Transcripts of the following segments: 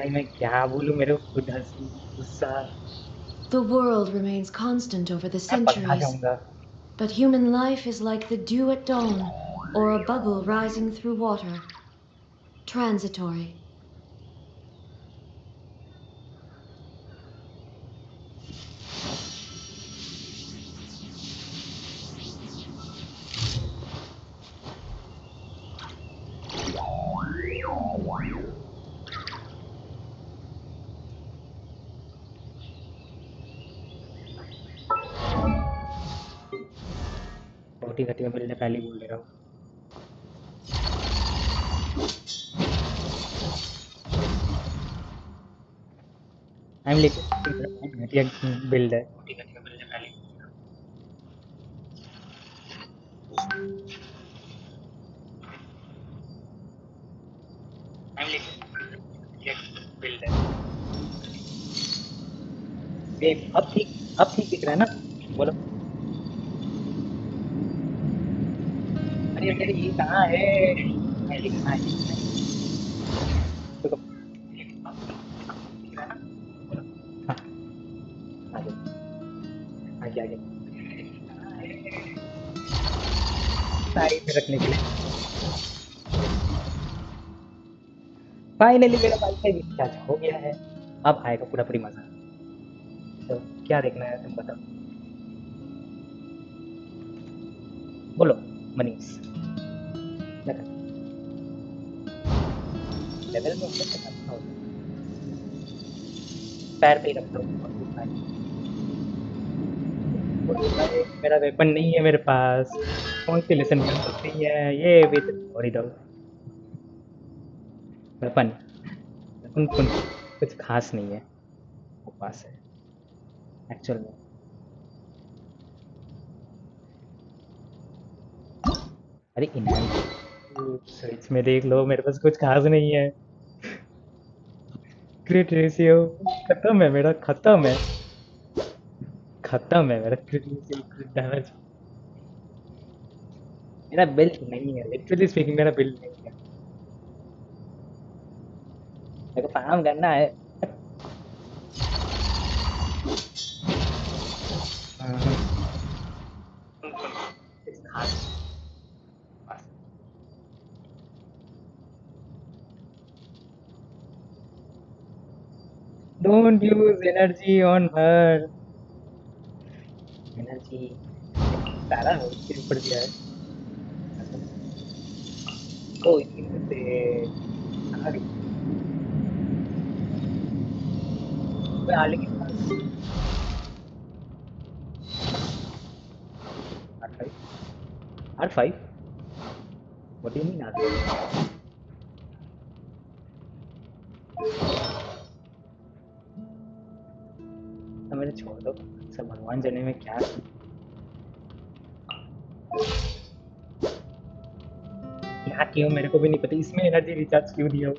भाई मैं क्या बोलूं, मेरे को खुद हंसी गुस्सा। The world remains constant over the मैं पगला centuries, जाऊंगा। but human life is like the dew at dawn, or a bubble rising through water. Transitory. बहुत ही घटिया बिल्ड है, पहले ही बोल दे रहा हूँ। आई एम लेकिन घटिया बिल्ड है, बहुत ही घटिया बिल्ड है, पहले ही बोल दे रहा हूँ। आई एम लेकिन घटिया बिल्ड है। अब ठीक दिख रहा है ना? बोलो। अरे मेरे ये कहाँ है? ये कहाँ है? देखो, अब दिख रहा है ना? बोलो। हाँ, आगे आगे आगे। कहाँ है? साइड में रखने के लिए। फाइनली मेरा वाईफाई रिचार्ज हो गया है। अब आएगा पूरा पूरी मजा। तो क्या देखना है तुम बताओ। बोलो मनीष, क्या करना है? लेवल में ऊपर तक अच्छा होता है। पैर पे ही रखता हूँ और कुछ नहीं। बोलो भाई, मेरा वेपन नहीं है मेरे पास। कौन सी लेसन गन होती है ये भी तो और ही दो। वेपन वेपन कुछ खास नहीं है वो पास है एक्चुअल में। अरे इनहेंस इसमें देख लो, मेरे पास कुछ खास नहीं है। क्रिट रेशियो खत्म है मेरा, खत्म है मेरा क्रिट रेशियो, क्रिट डैमेज। मेरा बिल्ड नहीं है, लिटरली स्पीकिंग मेरा बिल्ड नहीं है। मेरे को फार्म करना है। कुछ खास पास। Don't use energy on her. Energy सारा उसके ऊपर दिया है। ओ इतनी दूर से आ गई। मैं आले के पास। R5 R5 what do you mean R5? तो मुझे छोड़ दो, सब भगवान जाने में क्या क्या क्यों, मेरे को भी नहीं पता इसमें एनर्जी रिचार्ज क्यों दिया हो।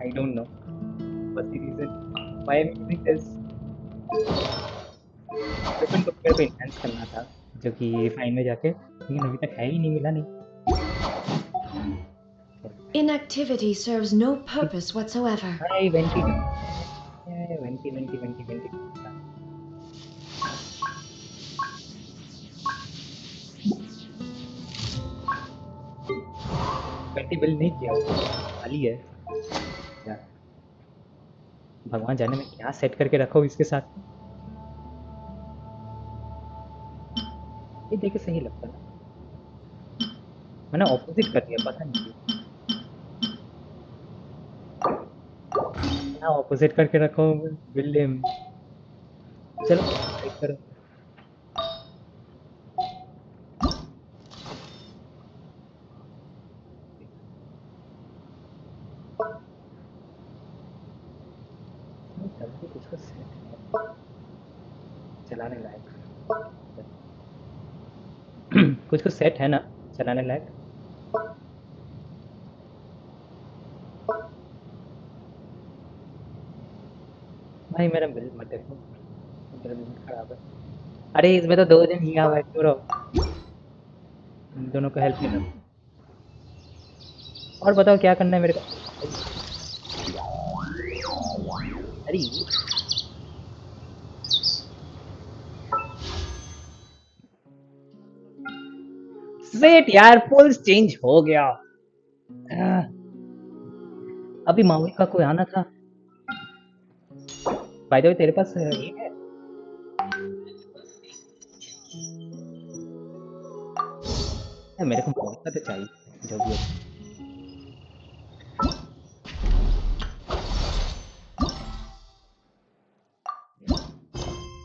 I don't know what's the reason why I am using this weapon को। मेरे को इनहेंस करना था जो कि फाइन में जाके, लेकिन अभी तक है ही नहीं, मिला नहीं। Inactivity serves no purpose whatsoever. भाई vanity vanity vanity vanity vanity vanity bill नहीं किया हुआ, खाली है क्या? भगवान जाने में क्या सेट करके रखा हो इसके साथ। ये देखे सही लगता है, मैंने ऑपोजिट कर दिया पता नहीं क्यों। ना ऑपोजिट करके रखा हो बिल्डिंग। चलो ट्राई करो। तभी कुछ कुछ सेट है चलाने लायक। कुछ कुछ सेट है ना चलाने लायक। भाई मेरा बिल मत देखो, मेरा बिल खराब है। अरे इसमें तो 2 दिन हिंगा हुआ है, क्यों रहो इन दोनों को हेल्प नहीं करो। और बताओ क्या करना है मेरे को? अरे सेट यार, पोल्स चेंज हो गया। आह, अभी माउई का कोई आना था। बाय द वे तेरे पास ये है? मेरे को माउई का तो चाहिए जो भी हो।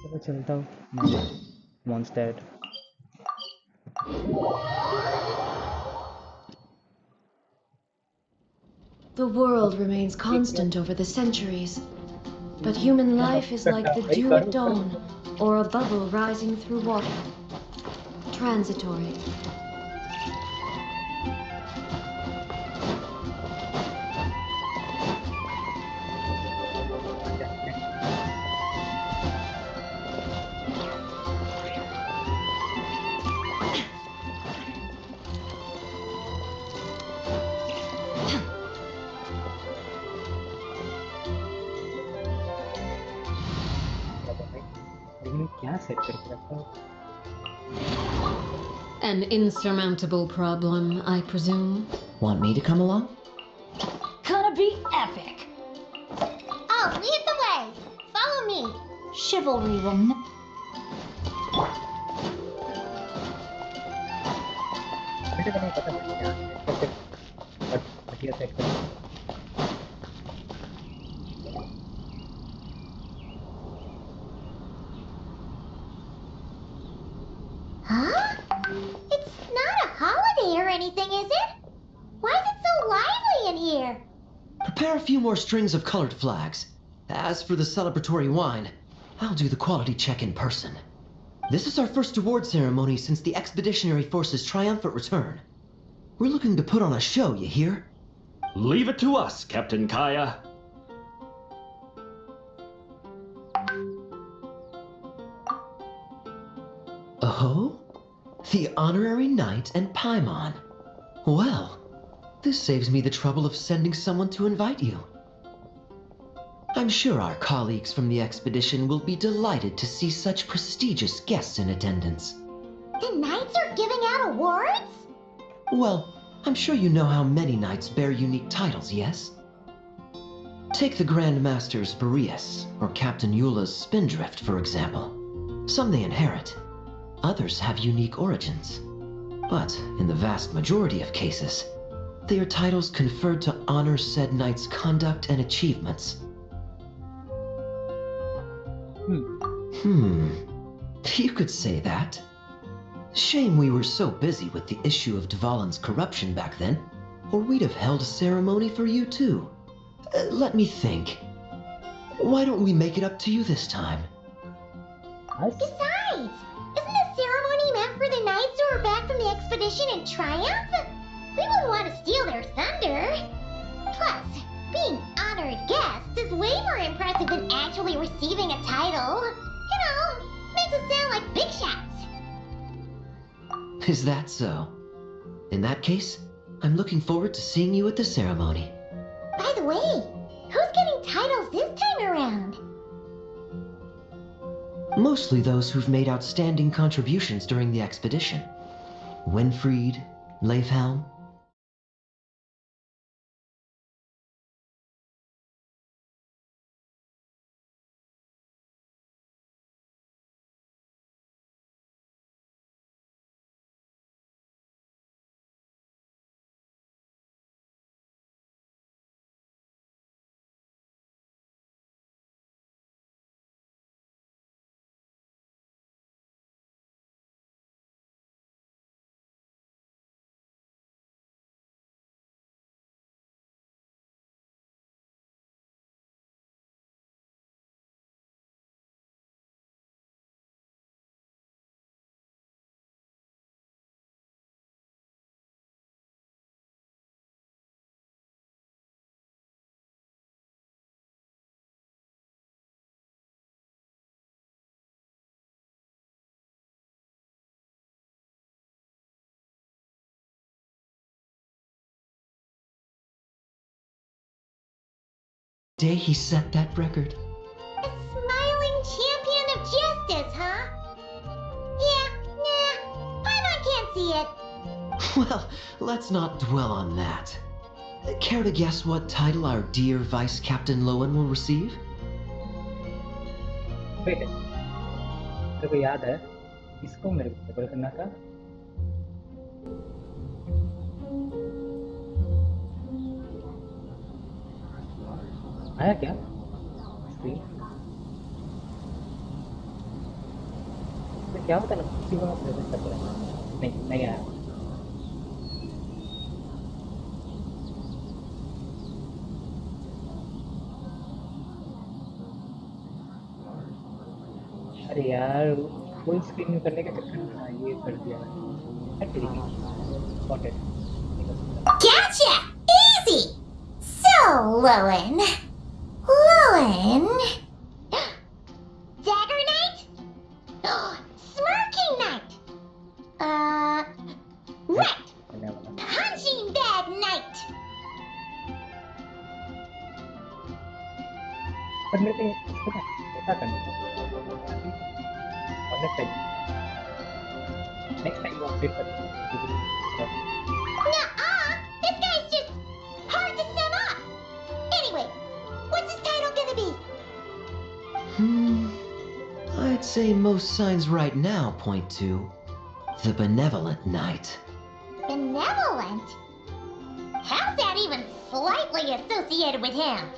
चलो चलता हूँ monster. The world remains constant over the centuries, but human life is like the dew at dawn, or a bubble rising through water. Transitory. लेकिन क्या सेट करके रखा हूँ? An insurmountable problem, I presume. Want me to come along? Gonna be epic! Oh, lead the way! Follow me! Chivalry will मुझे तो नहीं पता मैं क्या बट बढ़िया सेट कर। Huh? It's not a holiday or anything, is it? Why is it so lively in here? Prepare a few more strings of colored flags. As for the celebratory wine, I'll do the quality check in person. This is our first award ceremony since the Expeditionary Force's triumphant return. We're looking to put on a show, you hear? Leave it to us, Captain Kaya. Oh? The Honorary Knight and Paimon. Well, this saves me the trouble of sending someone to invite you. I'm sure our colleagues from the expedition will be delighted to see such prestigious guests in attendance. The knights are giving out awards? Well, I'm sure you know how many knights bear unique titles, yes? Take the Grand Masters Boreas or Captain Eula's Spindrift, for example. Some they inherit, others have unique origins. But in the vast majority of cases, they are titles conferred to honor said knight's conduct and achievements. You could say that. Shame we were so busy with the issue of Dvalin's corruption back then, or we'd have held a ceremony for you too. Let me think. Why don't we make it up to you this time? Besides, isn't a ceremony meant for the knights who are back from the expedition in triumph? We wouldn't want to steal their thunder. Plus, being honored guests is way more impressive than actually receiving a title. You know, makes us sound like big shots. Is that so? In that case, I'm looking forward to seeing you at the ceremony. By the way, who's getting titles this time around? Mostly those who've made outstanding contributions during the expedition. Winfried, Leifhelm, day he set that record. A smiling champion of justice, huh? Yeah, nah, Paimon can't see it. Well, let's not dwell on that. Care to guess what title our dear Vice Captain Lowen will receive? Wait, मेरे को याद है इसको मेरे को double करना था आया क्या स्क्रीन तो क्या होता है ना किसी को प्रेजेंट करते रहना नहीं आया अरे यार फुल स्क्रीन में करने के चक्कर में ये कर दिया Gotcha! Easy! So, Lowen. Dagger Knight? Smirking Knight! Right! Punching Bag Knight! पर मेरे को इसको ना ऐसा करना था और नेक्स्ट टाइम वो अपडेट कर Nuh-uh! This guy's just hard to sum up! Anyway, what's his title gonna be? I'd say most signs right now point to the Benevolent Knight. Benevolent? How's that even slightly associated with him?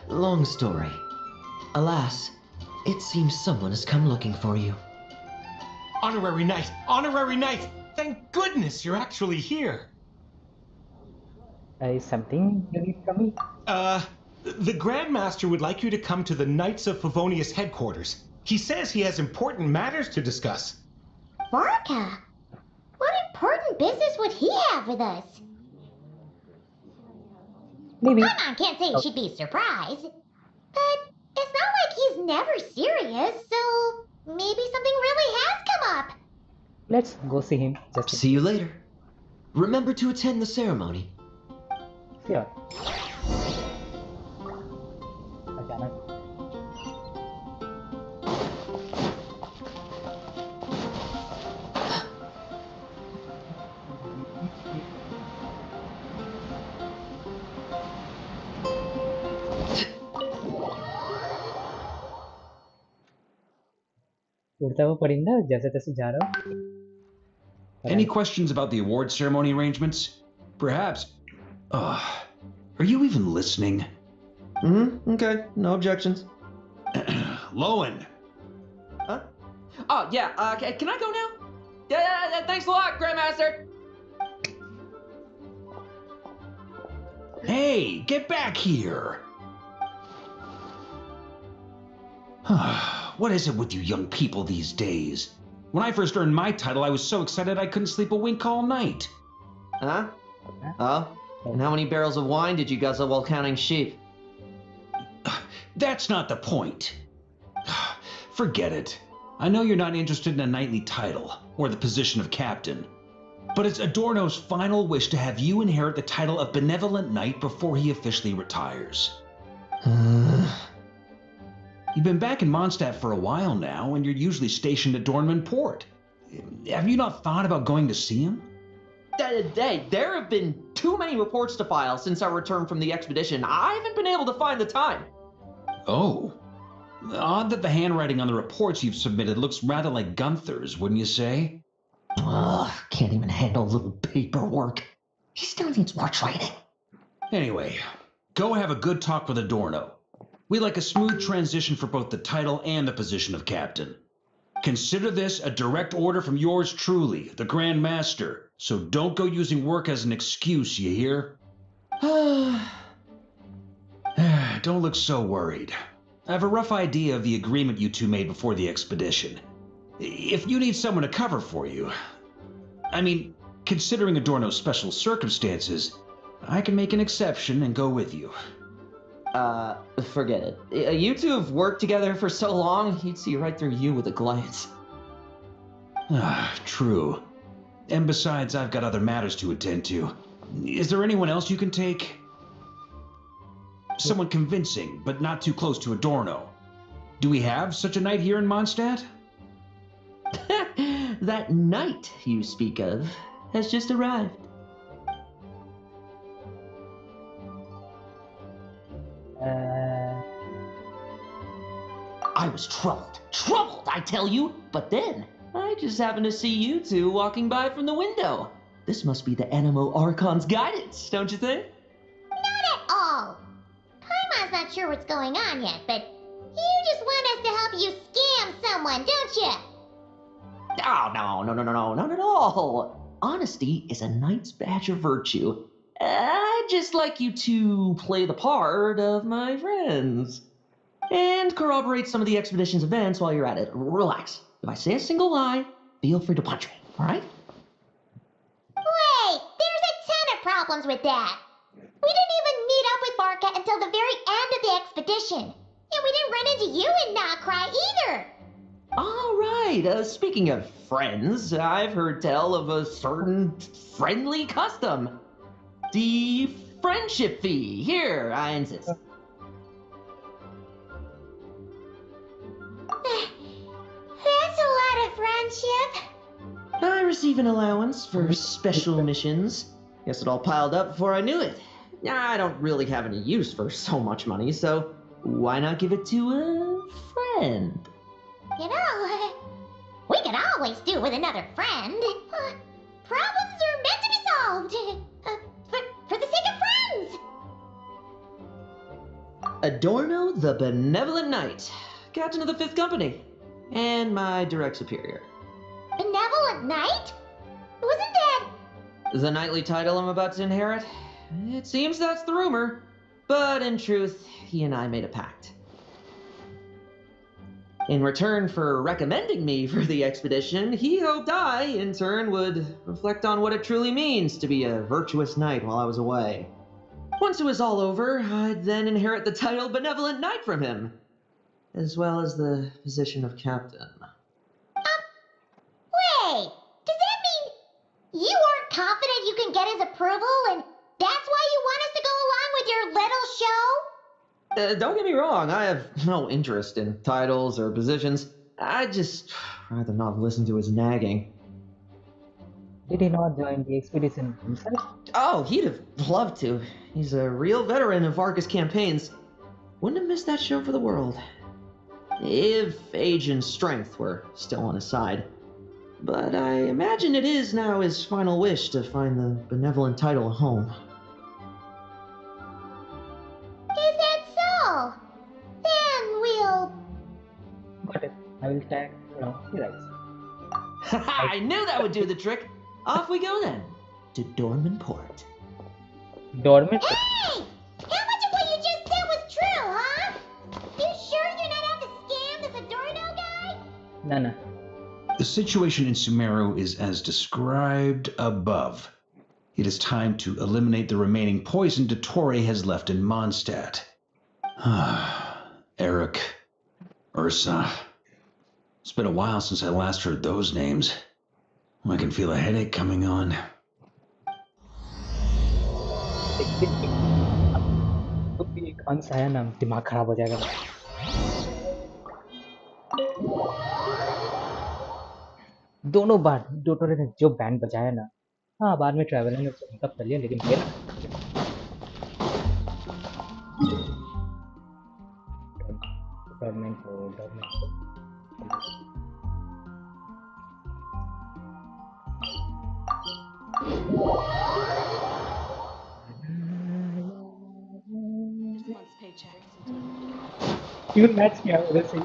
Long story. Alas, it seems someone has come looking for you. Honorary Knight! Honorary Knight! Thank goodness you're actually here! Is something you need from me? The Grandmaster would like you to come to the Knights of Favonius headquarters. He says he has important matters to discuss. Barca? What important business would he have with us? Maybe. Paimon can't say she'd be surprised. But it's not like he's never serious, so maybe something really has come up. Let's go see him. Just See you later. Remember to attend the ceremony. sure. अचानक उड़ता हुआ परिंदा जैसे तैसे जा रहा हूँ Any questions about the award ceremony arrangements? Perhaps. Are you even listening? Okay, no objections. Lowen! Huh? Oh, yeah, can I go now? Yeah, thanks a lot, Grandmaster! Hey, get back here! What is it with you young people these days? When I first earned my title, I was so excited I couldn't sleep a wink all night. Huh? Oh? And how many barrels of wine did you guzzle while counting sheep? That's not the point. Forget it. I know you're not interested in a knightly title, or the position of captain. But it's Adorno's final wish to have you inherit the title of Benevolent Knight before he officially retires. You've been back in Mondstadt for a while now, and you're usually stationed at Dornman Port. Have you not thought about going to see him? There have been too many reports to file since our return from the expedition. I haven't been able to find the time. Oh. Odd that the handwriting on the reports you've submitted looks rather like Gunther's, wouldn't you say? Ugh, can't even handle a little paperwork. He still needs more training. Anyway, go have a good talk with Adorno. We'd like a smooth transition for both the title and the position of captain. Consider this a direct order from yours truly, the Grand Master, so don't go using work as an excuse, you hear? Don't look so worried. I have a rough idea of the agreement you two made before the expedition. If you need someone to cover for you, I mean, considering Adorno's special circumstances, I can make an exception and go with you. Forget it. You two have worked together for so long, he'd see right through you with a glance. True. And besides, I've got other matters to attend to. Is there anyone else you can take? Someone convincing, but not too close to Adorno. Do we have such a knight here in Mondstadt? That knight you speak of has just arrived. I was troubled, I tell you. But then, I just happened to see you two walking by from the window. This must be the Animo Archon's guidance, don't you think? Not at all. Paimon's not sure what's going on yet, but you just want us to help you scam someone, don't you? Oh, no, not at all. Honesty is a knight's badge of virtue. I'd just like you to play the part of my friends. And corroborate some of the expedition's events while you're at it. Relax. If I say a single lie, feel free to punch me, alright? Wait, there's a ton of problems with that. We didn't even meet up with Barca until the very end of the expedition. And we didn't run into you in Nocry either. Alright, speaking of friends, I've heard tell of a certain friendly custom. The friendship fee. Here, I insist. That's a lot of friendship. I receive an allowance for special missions. Guess it all piled up before I knew it. I don't really have any use for so much money, so why not give it to a friend? You know, we could always do with another friend. Problems are meant to be solved. For the sake of friends. Adorno the Benevolent Knight, Captain of the 5th Company, and my direct superior. Benevolent Knight? Wasn't that... The knightly title I'm about to inherit? It seems that's the rumor, but in truth, he and I made a pact. In return for recommending me for the expedition, he hoped I, in turn, would reflect on what it truly means to be a virtuous knight while I was away. Once it was all over, I'd then inherit the title Benevolent Knight from him, as well as the position of captain. Wait, does that mean you aren't confident you can get his approval and that's why you want us to go along with your little show? Don't get me wrong, I have no interest in titles or positions. I'd just rather not listen to his nagging. Did he not join the expedition himself? Oh, he'd have loved to. He's a real veteran of Arcus campaigns. Wouldn't have missed that show for the world. If age and strength were still on his side. But I imagine it is now his final wish to find the benevolent title a home. Is that so? Then we'll... Got it. I will tag, he writes. I knew that would do the trick. Off we go then, to Dorman Port. Dormant? Hey! How much of what you just said was true, huh? You sure you're not out to scam this Adorno guy? No. The situation in Sumeru is as described above. It is time to eliminate the remaining poison Dottore has left in Mondstadt. Eric, Ursa. It's been a while since I last heard those names. I can feel a headache coming on. तो भी एक अंश है ना, दिमाग खराब हो जाएगा. दोनों बार डोटोरे ने जो बैंड बजाया ना, हाँ बाद में ट्रैवलर ने उसको मेकअप कर लिया, लेकिन मेरा गवर्नमेंट को This month's paycheck. Tune match किया उधर से.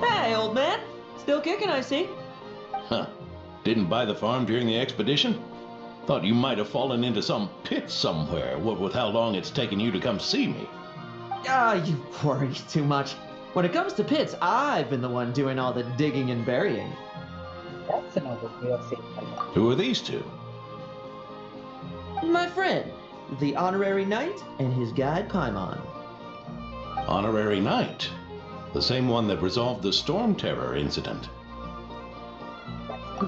Hey, old man. Still kicking, I see. Huh. Didn't buy the farm during the expedition? Thought you might have fallen into some pit somewhere, what with how long it's taken you to come see me. You worry too much. When it comes to pits, I've been the one doing all the digging and burying. That's another way of saying hello. Who are these two? My friend, the honorary knight, and his guide Paimon. Honorary Knight. The same one that resolved the Storm Terror incident.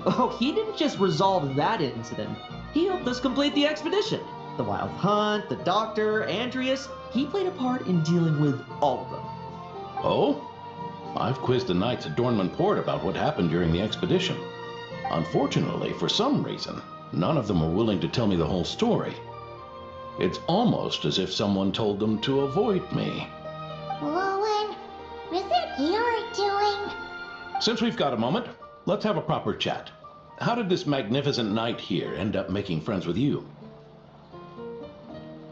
Oh, he didn't just resolve that incident. He helped us complete the expedition. The Wild Hunt, the Doctor, Andreas. He played a part in dealing with all of them. Oh? I've quizzed the knights at Dornman Port about what happened during the expedition. Unfortunately, for some reason, none of them were willing to tell me the whole story. It's almost as if someone told them to avoid me. Lowen, is it your doing? Since we've got a moment, let's have a proper chat. How did this magnificent knight here end up making friends with you?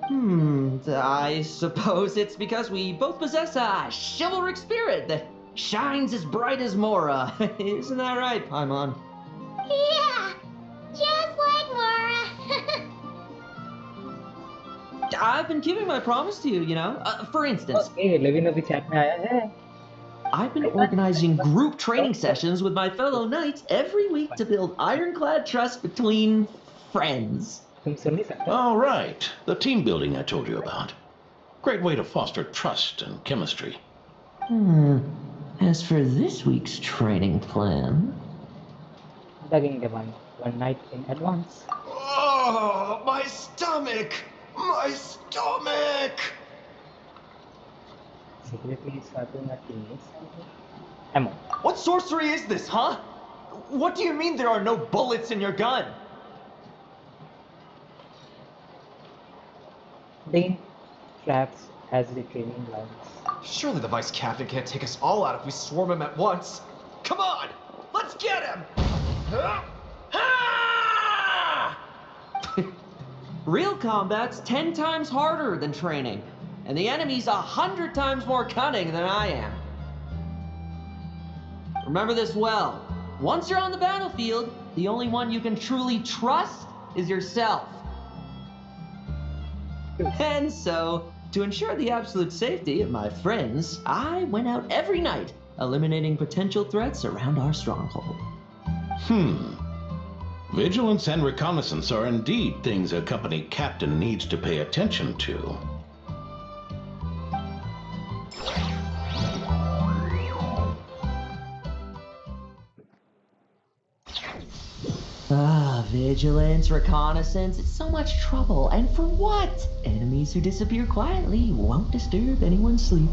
I suppose it's because we both possess a chivalric spirit that shines as bright as Mora. Isn't that right, Paimon? Yeah, just like Mara. I've been keeping my promise to you, you know. For instance, okay Levin अभी chat में आया है I've been organizing group training sessions with my fellow knights every week to build ironclad trust between friends. तुम सुन नहीं सकते Oh, right. The team building I told you about. Great way to foster trust and chemistry. As for this week's training plan... लगेंगे one night in advance Oh, my stomach! My stomach! secretly swapping a teammates ammo What sorcery is this, huh? What do you mean there are no bullets in your gun? Dean traps as the training grounds. Surely the vice captain can't take us all out if we swarm him at once. Come on! Let's get him! Real combat's 10 times harder than training, and the enemy's 100 times more cunning than I am. Remember this well. Once you're on the battlefield, the only one you can truly trust is yourself. And so, to ensure the absolute safety of my friends, I went out every night, eliminating potential threats around our stronghold. Vigilance and reconnaissance are indeed things a company captain needs to pay attention to. Vigilance, reconnaissance, it's so much trouble. And for what? Enemies who disappear quietly won't disturb anyone's sleep.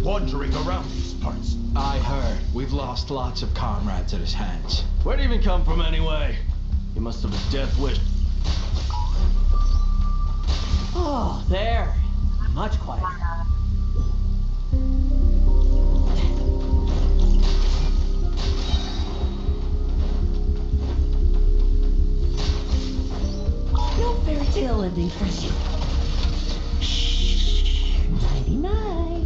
Wandering around these parts. I heard. We've lost lots of comrades at his hands. Where'd he even come from anyway? He must have a death wish. Oh, there. Much quieter. No fairy tale ending for you. Shh. Nighty night.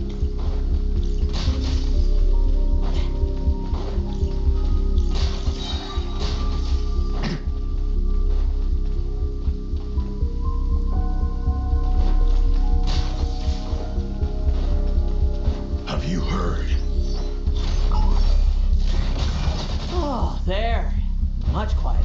Have you heard? Oh, there. Much quieter.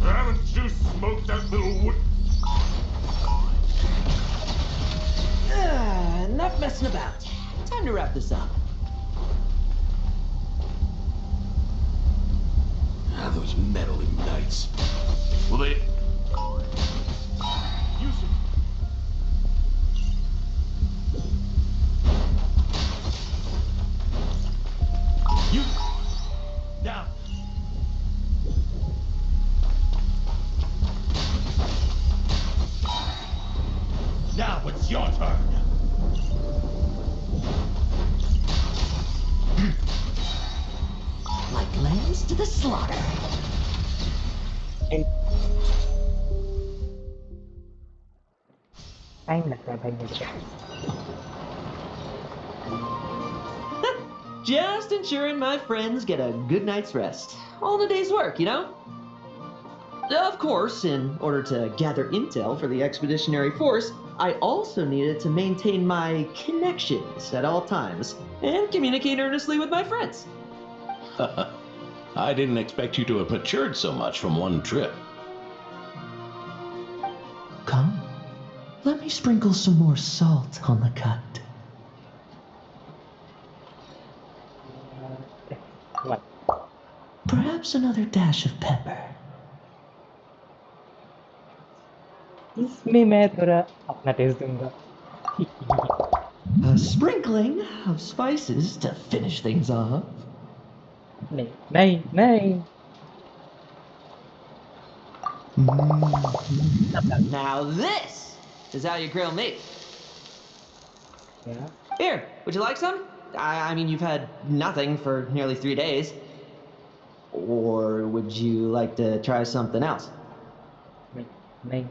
Haven't you smoked that little wood? Enough messing about. Time to wrap this up. Ah, those meddling knights. Will they... Use it. You... Now. Now it's your turn. Like lambs to the slaughter. Time लग रहा है भाई मुझे. Just ensuring my friends get a good night's rest. All in a day's work, you know? Of course, in order to gather intel for the expeditionary force, I also needed to maintain my connections at all times and communicate earnestly with my friends. I didn't expect you to have matured so much from one trip. Come, let me sprinkle some more salt on the cut. What? Perhaps another dash of pepper. इसमें मैं थोड़ा अपना test दूंगा. A sprinkling of spices to finish things off. नहीं नहीं नहीं. Now this is how you grill meat. Yeah. Here, would you like some? I mean, you've had nothing for nearly 3 days. Or would you like to try something else? नहीं नहीं.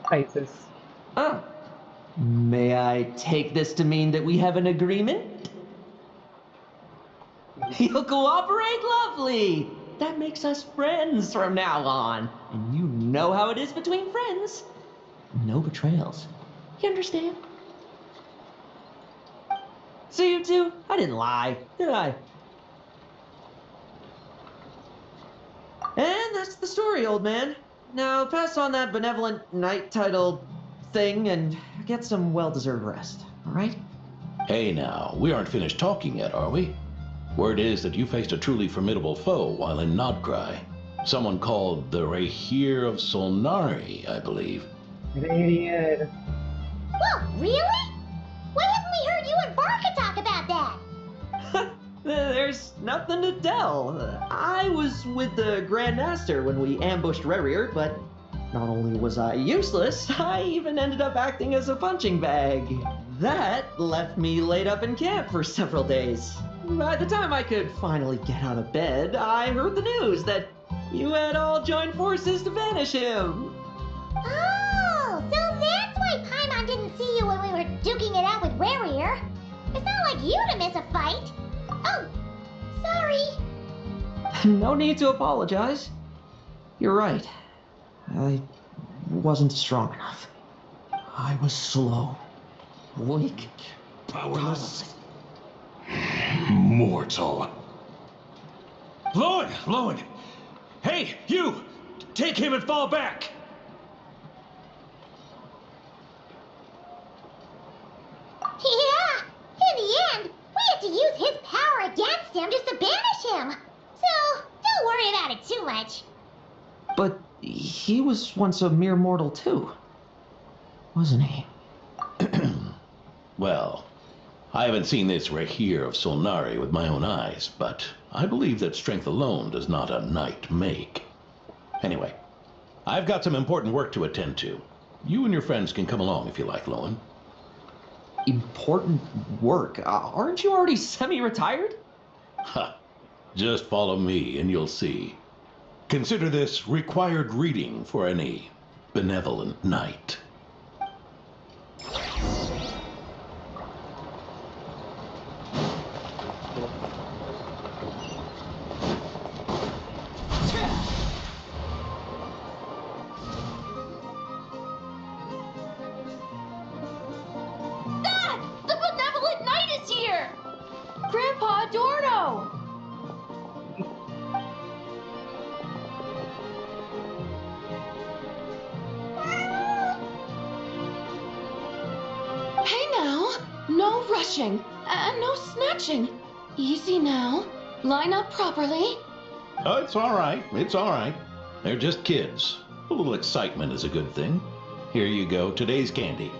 Spices. Oh. May I take this to mean that we have an agreement? You'll cooperate? Lovely! That makes us friends from now on. And you know how it is between friends. No betrayals. You understand? So you two, I didn't lie, did I? And that's the story, old man. Now pass on that benevolent knight title thing and get some well-deserved rest, all right? Hey now, we aren't finished talking yet, are we? Word is that you faced a truly formidable foe while in Nodcry. Someone called the Rahir of Solnari, I believe. Radiator. Whoa, really? Why haven't we heard you and Barca talk about that? There's nothing to tell. I was with the Grand Master when we ambushed Rerir, but not only was I useless, I even ended up acting as a punching bag. That left me laid up in camp for several days. By the time I could finally get out of bed, I heard the news that you had all joined forces to banish him. Oh, so that's why Paimon didn't see you when we were duking it out with Rerir. It's not like you to miss a fight. Oh, sorry. No need to apologize. You're right. I wasn't strong enough. I was slow, weak, powerless. Mortal. Lowen! Hey, you! Take him and fall back! Yeah, in the end, we had to use his power against him just to banish him. So, don't worry about it too much. But he was once a mere mortal too, wasn't he? Well, I haven't seen this Rahir of Solnari with my own eyes, but I believe that strength alone does not a knight make. Anyway, I've got some important work to attend to. You and your friends can come along if you like, Lowen. Important work? Aren't you already semi-retired? Ha! Just follow me and you'll see. Consider this required reading for any benevolent knight. Dad! The benevolent knight is here! Grandpa Adorno! Hey now, no rushing and no snatching. Easy now. Line up properly. Oh, it's all right. It's all right. They're just kids. A little excitement is a good thing. Here you go. Today's candy.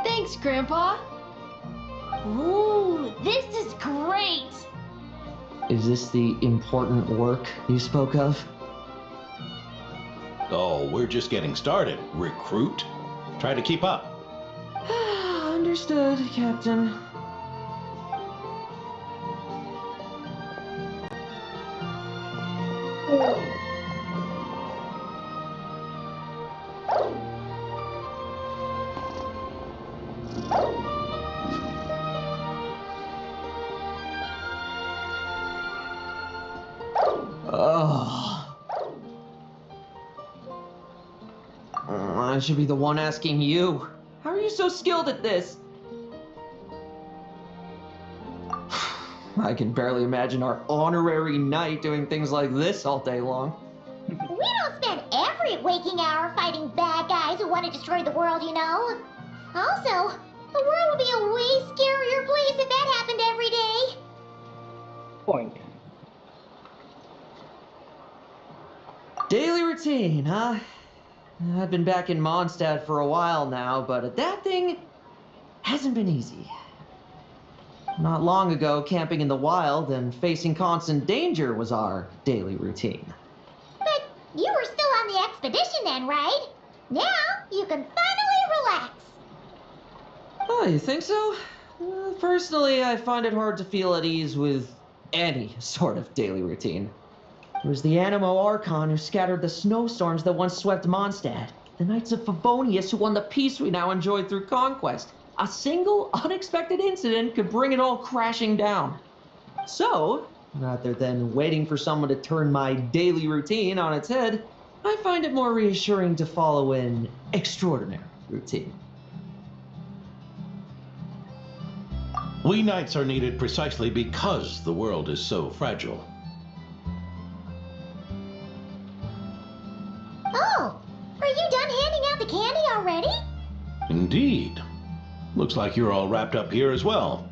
Thanks, Grandpa. Ooh, this is great! Is this the important work you spoke of? Oh, we're just getting started. Recruit? Try to keep up. Understood, Captain. Oh. I should be the one asking you. How are you so skilled at this? I can barely imagine our honorary knight doing things like this all day long. We don't spend every waking hour fighting bad guys who want to destroy the world, you know. Also, the world would be a way scarier place if that happened every day. Point. Daily routine, huh? I've been back in Mondstadt for a while now, but that thing hasn't been easy. Not long ago, camping in the wild and facing constant danger was our daily routine. But you were still on the expedition then, right? Now you can finally relax. Oh, you think so? Personally, I find it hard to feel at ease with any sort of daily routine. It was the Animo Archon who scattered the snowstorms that once swept Mondstadt. The Knights of Favonius who won the peace we now enjoy through conquest. A single unexpected incident could bring it all crashing down. So, rather than waiting for someone to turn my daily routine on its head, I find it more reassuring to follow an extraordinary routine. We knights are needed precisely because the world is so fragile. Oh, are you done handing out the candy already? Indeed. Looks like you're all wrapped up here as well.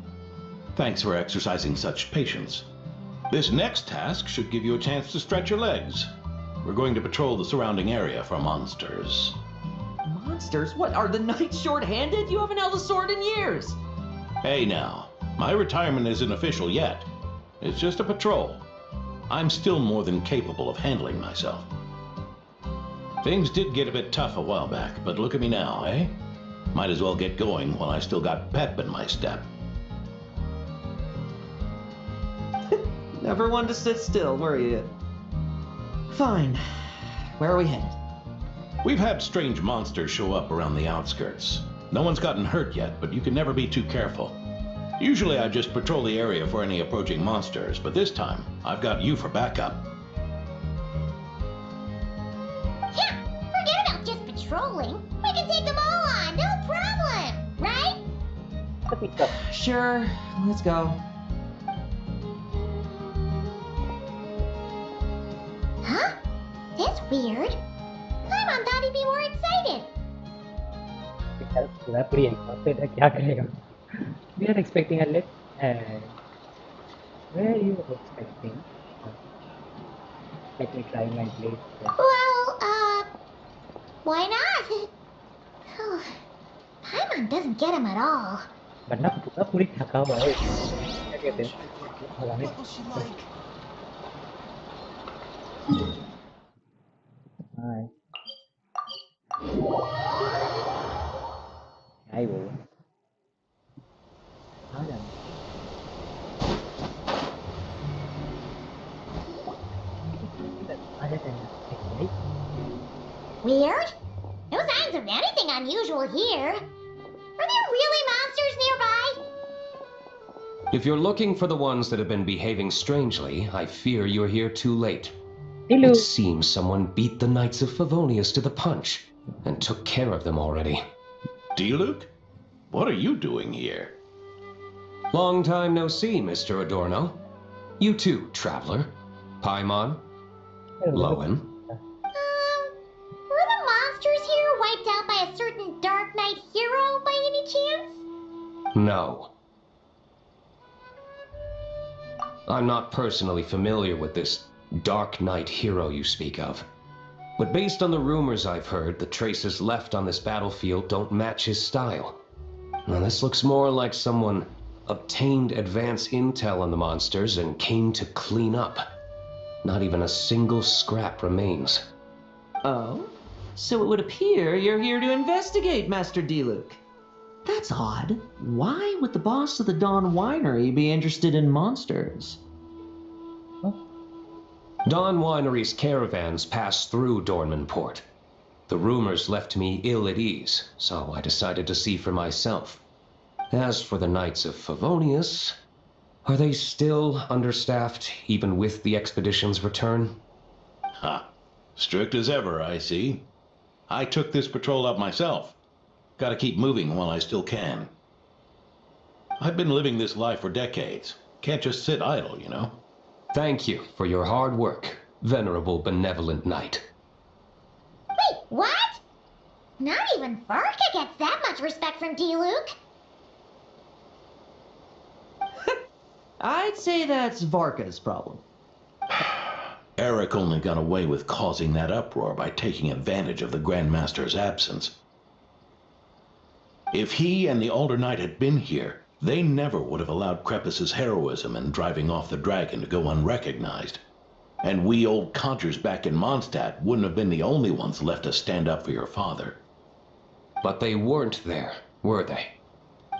Thanks for exercising such patience. This next task should give you a chance to stretch your legs. We're going to patrol the surrounding area for monsters. Monsters? What, are the Knights short-handed? You haven't held a sword in years! Hey now, my retirement isn't official yet. It's just a patrol. I'm still more than capable of handling myself. Things did get a bit tough a while back, but look at me now, eh? Might as well get going while I still got pep in my step. Never one to sit still, were you? Fine. Where are we headed? We've had strange monsters show up around the outskirts. No one's gotten hurt yet, but you can never be too careful. Usually I just patrol the area for any approaching monsters, but this time I've got you for backup. Yeah, forget about just patrolling. We can take them all on, no problem, right? Sure, let's go. Huh? That's weird. Paimon thought he'd be more excited. पूरा pretty exhausted है क्या करेगा? We are expecting a lit and where are you expecting? Let me try my blade. Well, why not? Paimon doesn't get him at all. वरना पूरा पूरी थका हुआ है क्या कहते हैं भगाने हाँ क्या ही बोलूं कहाँ जाना आ जाते हैं भाई Weird? No signs of anything unusual here. Are there really monsters nearby? If you're looking for the ones that have been behaving strangely, I fear you're here too late. Hello. It seems someone beat the Knights of Favonius to the punch and took care of them already. Diluc? What are you doing here? Long time no see, Mr. Adorno. You too, traveler. Paimon. Lowen. Were the monsters here wiped out by a certain Dark Knight hero by any chance? No. I'm not personally familiar with this Dark Knight hero you speak of. But based on the rumors I've heard, the traces left on this battlefield don't match his style. Now this looks more like someone obtained advance intel on the monsters and came to clean up. Not even a single scrap remains. Oh? So it would appear you're here to investigate, Master Diluc. That's odd. Why would the boss of the Dawn Winery be interested in monsters? Dawn Winery's caravans pass through Dornman Port. The rumors left me ill at ease, so I decided to see for myself. As for the Knights of Favonius, are they still understaffed, even with the expedition's return? Ha! Strict as ever, I see. I took this patrol up myself. Gotta keep moving while I still can. I've been living this life for decades. Can't just sit idle, you know? Thank you for your hard work, venerable benevolent knight. Wait, what? Not even Varka gets that much respect from Diluc. I'd say that's Varka's problem. Eric only got away with causing that uproar by taking advantage of the Grandmaster's absence. If he and the Alder Knight had been here, they never would have allowed Krepus's heroism in driving off the dragon to go unrecognized. And we old codgers back in Mondstadt wouldn't have been the only ones left to stand up for your father. But they weren't there, were they?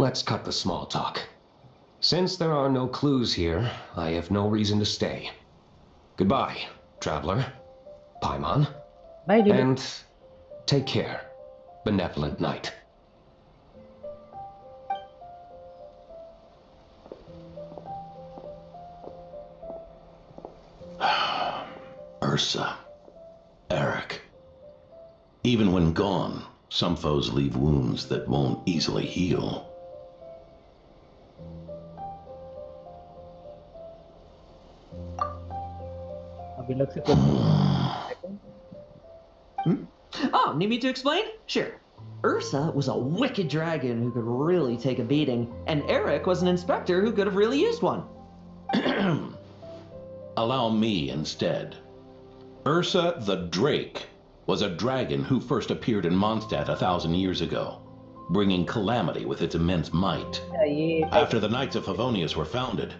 Let's cut the small talk. Since there are no clues here, I have no reason to stay. Goodbye, traveler. Paimon. Bye, Diluc. And take care, benevolent knight. Ursa. Eric. Even when gone, some foes leave wounds that won't easily heal. अभी लोग से कुछ Oh, need me to explain? Sure. Ursa was a wicked dragon who could really take a beating, and Eric was an inspector who could have really used one. Allow me instead. Ursa the Drake was a dragon who first appeared in Mondstadt 1,000 years ago, bringing calamity with its immense might. ये After the Knights of Favonius were founded,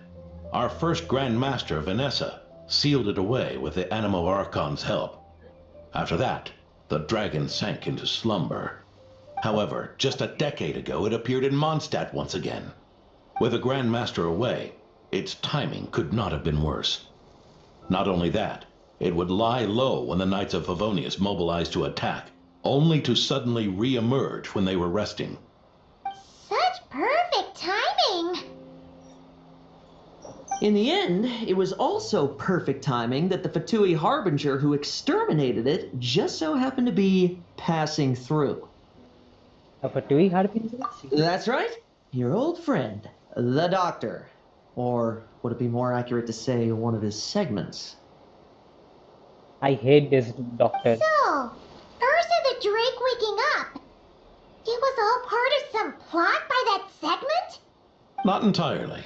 our first Grand Master, Vanessa, sealed it away with the Animo Archon's help. After that, the dragon sank into slumber. However, just a decade ago, it appeared in Mondstadt once again. With the Grand Master away, its timing could not have been worse. Not only that, it would lie low when the Knights of Favonius mobilized to attack, only to suddenly re-emerge when they were resting. Such perfect timing. In the end, it was also perfect timing that the Fatui Harbinger who exterminated it just so happened to be passing through. Fatui Harbinger? That's right. Your old friend, the Doctor. Or would it be more accurate to say one of his segments? I hate this doctor. So, Ursa the Drake waking up. It was all part of some plot by that segment? Not entirely.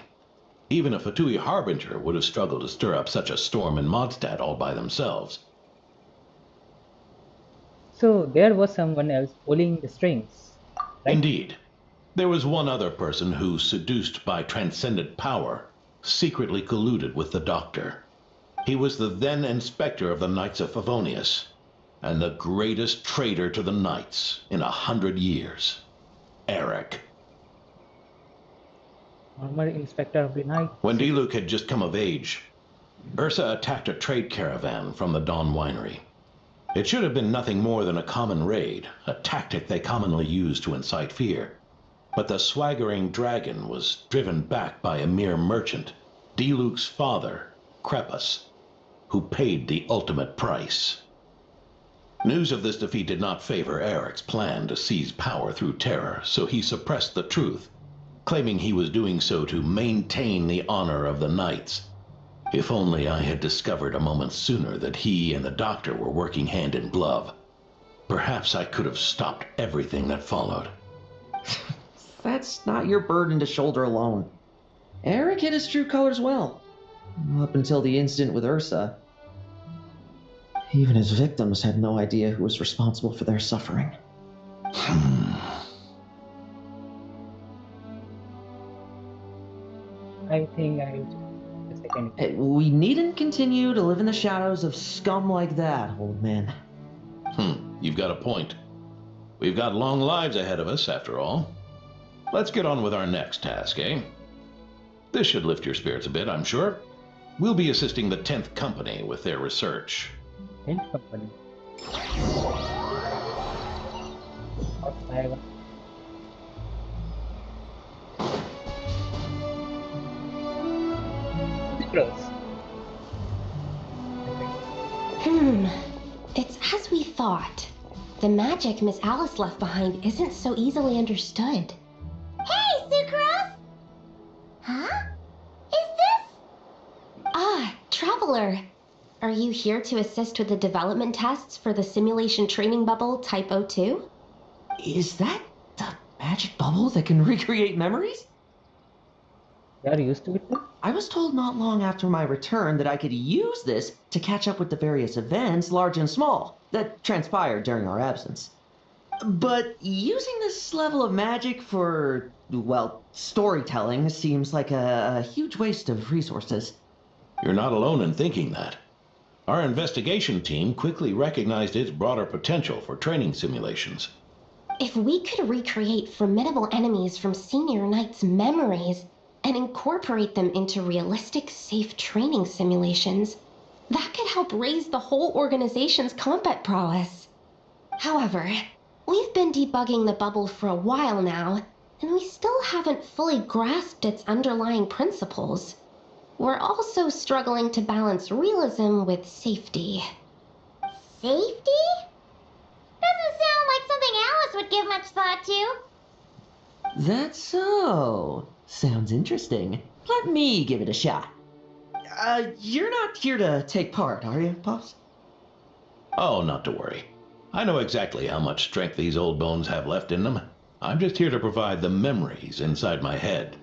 Even a Fatui Harbinger would have struggled to stir up such a storm in Mondstadt all by themselves. So there was someone else pulling the strings, right? Indeed. There was one other person who, seduced by transcendent power, secretly colluded with the Doctor. He was the then Inspector of the Knights of Favonius, and the greatest traitor to the Knights in 100 years. Eric. Former Inspector of the Night. When Diluc had just come of age, Ursa attacked a trade caravan from the Dawn Winery. It should have been nothing more than a common raid, a tactic they commonly use to incite fear. But the swaggering dragon was driven back by a mere merchant, Diluc's father, Crepus, who paid the ultimate price. News of this defeat did not favor Eric's plan to seize power through terror, so he suppressed the truth, claiming he was doing so to maintain the honor of the Knights. If only I had discovered a moment sooner that he and the Doctor were working hand in glove. Perhaps I could have stopped everything that followed. That's not your burden to shoulder alone. Eric hid his true colors well. Up until the incident with Ursa. Even his victims had no idea who was responsible for their suffering. I think I just a second. Hey, we needn't continue to live in the shadows of scum like that, old man. You've got a point. We've got long lives ahead of us, after all. Let's get on with our next task, eh? This should lift your spirits a bit, I'm sure. We'll be assisting the 10th Company with their research. 10th Company. और आएगा. Close. It's as we thought. The magic Miss Alice left behind isn't so easily understood. Hey, Sucrose! Huh? Is this? Ah, Traveler. Are you here to assist with the development tests for the simulation training bubble Type 02? Is that the magic bubble that can recreate memories? They are used to it now? I was told not long after my return that I could use this to catch up with the various events, large and small, that transpired during our absence. But using this level of magic for, well, storytelling seems like a huge waste of resources. You're not alone in thinking that. Our investigation team quickly recognized its broader potential for training simulations. If we could recreate formidable enemies from Senior Knight's memories and incorporate them into realistic, safe training simulations, that could help raise the whole organization's combat prowess. However, we've been debugging the bubble for a while now, and we still haven't fully grasped its underlying principles. We're also struggling to balance realism with safety. Safety? Doesn't sound like something Alice would give much thought to. That's so. Sounds interesting. Let me give it a shot. You're not here to take part, are you, Pops? Oh, not to worry. I know exactly how much strength these old bones have left in them. I'm just here to provide the memories inside my head.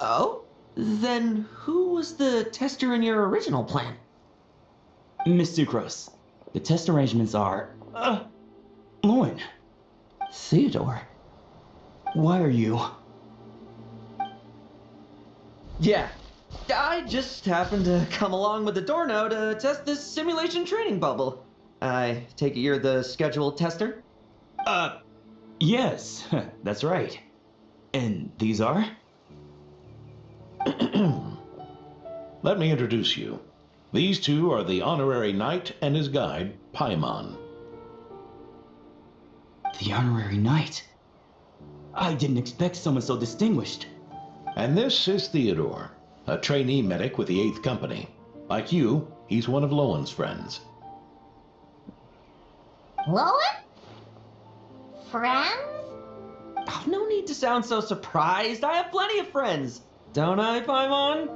Oh? Then who was the tester in your original plan? Miss Sucrose, the test arrangements are... Lauren, Theodore. why are you... Yeah, I just happened to come along with the Dorno to test this simulation training bubble. I take it you're the scheduled tester? Yes, that's right. And these are? Let me introduce you. These two are the honorary knight and his guide, Paimon. The honorary knight. I didn't expect someone so distinguished. And this is Theodore, a trainee medic with the 8th Company. Like you, he's one of Lowen's friends. Lowen? Friends? Oh, no need to sound so surprised. I have plenty of friends. Don't I, Paimon?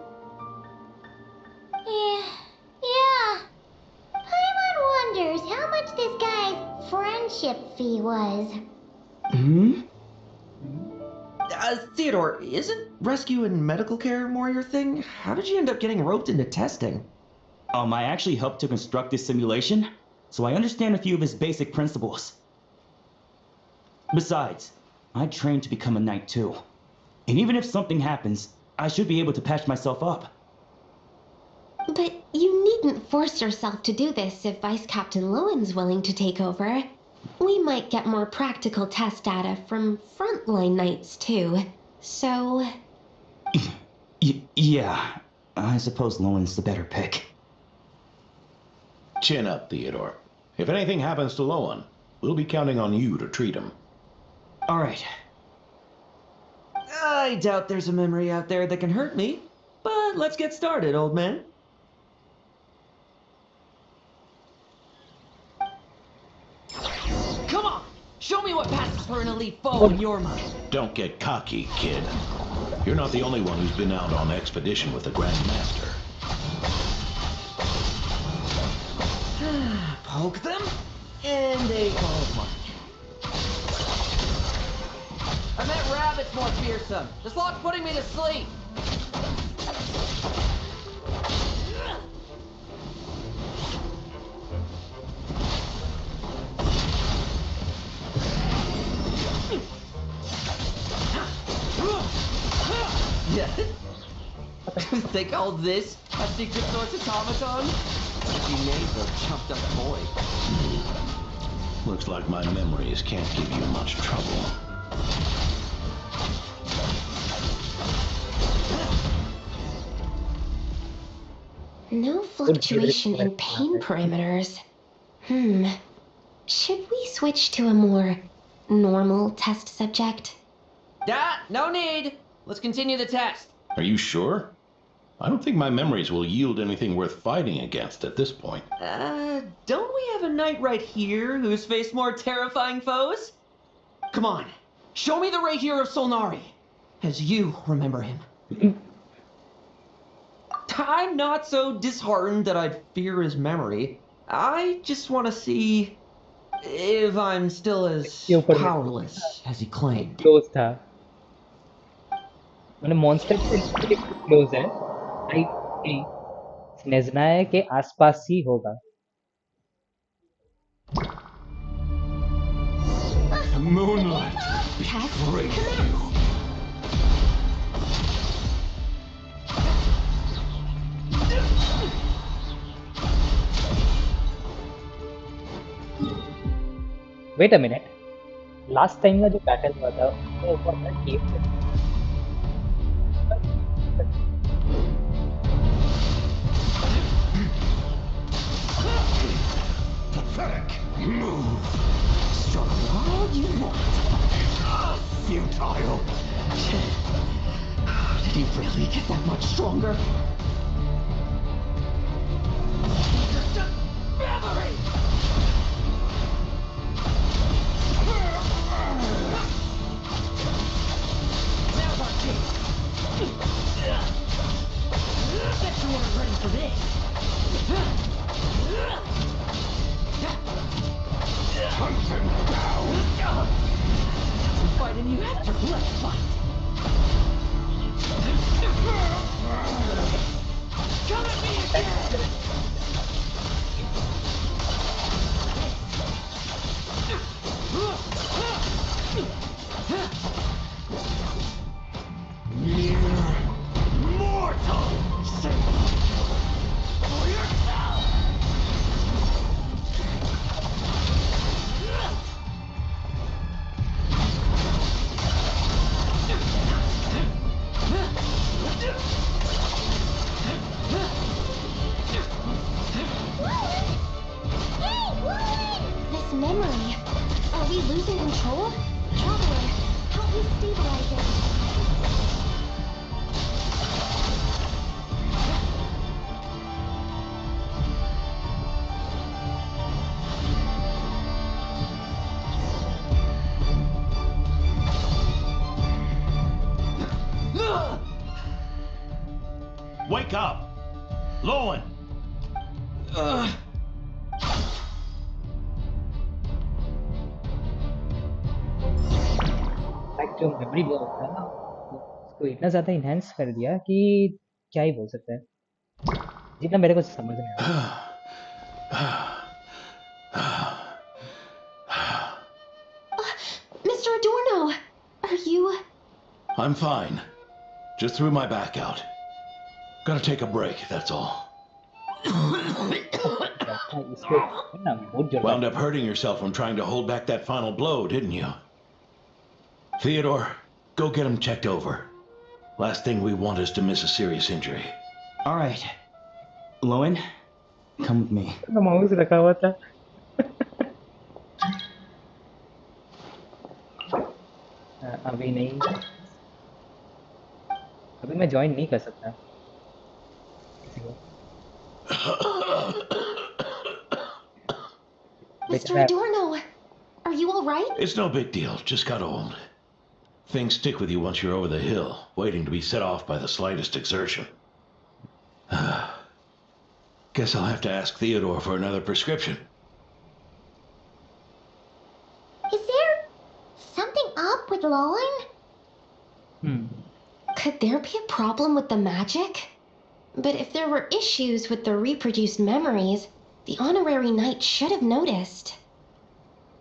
Yeah. Paimon wonders how much this guy's friendship fee was. Theodore, isn't rescue and medical care more your thing? How did you end up getting roped into testing? I actually helped to construct this simulation, so I understand a few of its basic principles. Besides, I trained to become a knight too. And even if something happens, I should be able to patch myself up. But you needn't force yourself to do this if Vice Captain Lowen's willing to take over. We might get more practical test data from frontline knights too. So... Yeah, I suppose Lowen's the better pick. Chin up, Theodore. If anything happens to Lowen, we'll be counting on you to treat him. All right. I doubt there's a memory out there that can hurt me, but let's get started, old man. Come on! Show me what passes for an elite foe in your mind. Don't get cocky, kid. You're not the only one who's been out on expedition with the Grand Master. Poke them, and they fall apart. I meant rabbits more fearsome. This lot's putting me to sleep. Yeah. They call this a secret source automaton? She made the chumped up boy. Looks like my memories can't give you much trouble. No fluctuation in pain parameters. Should we switch to a more normal test subject? No need. Let's continue the test. Are you sure? I don't think my memories will yield anything worth fighting against at this point. Don't we have a knight right here who's faced more terrifying foes? Come on, show me the Rahier of Solnari, as you remember him. I'm not so disheartened that I'd fear his memory. I just want to see if I'm still as powerless as he claimed. Close था मैंने monster से close है आई स्नेज़नाया के आसपास ही होगा The moonlight betrays you. Wait a minute last time का जो battle हुआ था वो ऊपर था केव में Pathetic. Move. Struggle all you want. Futile. Did he really get that much stronger? Memory! Now's our chance. Bet you weren't ready for this. Hunt him down. I'm fighting you after. Let's fight. Come at me again. Mere mortal. Save for yourself. This memory. Are we losing control? Traveler, help me stabilize it. Wake up! Lowen! like जो memory block होता है ना, उसको इतना ज़्यादा enhance कर दिया कि क्या ही बोल सकते हैं, जितना मेरे को समझ में आया। Mr. Adorno, are you... I'm fine. Just threw my back out. Gotta take a break, that's all. Wound up hurting yourself from trying to hold back that final blow, didn't you? Theodore, go get him checked over. Last thing we want is to miss a serious injury. All right. Lowen, come with me. Mouse रखा हुआ था। अभी नहीं, अभी मैं join नहीं कर सकता। Mr. Adorno, are you all right? It's no big deal, just got old. Things stick with you once you're over the hill, waiting to be set off by the slightest exertion. Guess I'll have to ask Theodore for another prescription. Is there something up with Lowen? Could there be a problem with the magic? But if there were issues with the reproduced memories, the honorary knight should have noticed.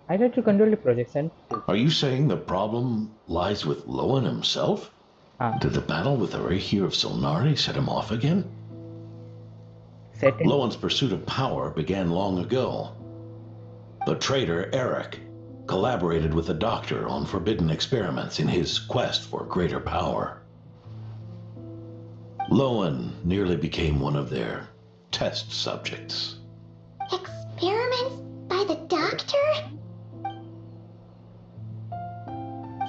I tried to control the projection. Are you saying the problem lies with Lowen himself? Did the battle with the Reiki of Solnari set him off again? Lowen's pursuit of power began long ago. The traitor Eric collaborated with the doctor on forbidden experiments in his quest for greater power. Lowen nearly became one of their test subjects. Experiments by the doctor?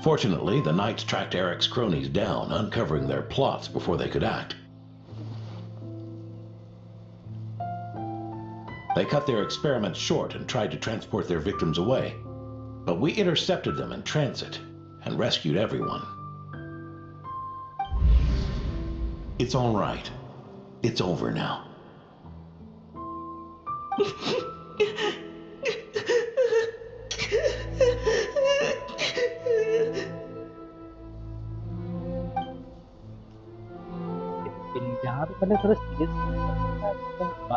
Fortunately, the Knights tracked Eric's cronies down, uncovering their plots before they could act. They cut their experiments short and tried to transport their victims away. But we intercepted them in transit and rescued everyone. It's all right. It's over now.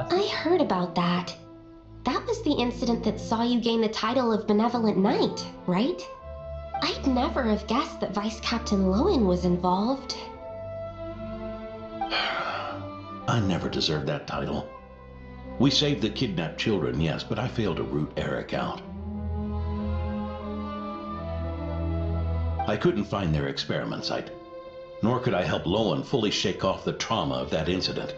I heard about that. That was the incident that saw you gain the title of Benevolent Knight, right? I'd never have guessed that Vice Captain Lowen was involved. I never deserved that title. We saved the kidnapped children, yes, but I failed to root Eric out. I couldn't find their experiment site, nor could I help Lowen fully shake off the trauma of that incident.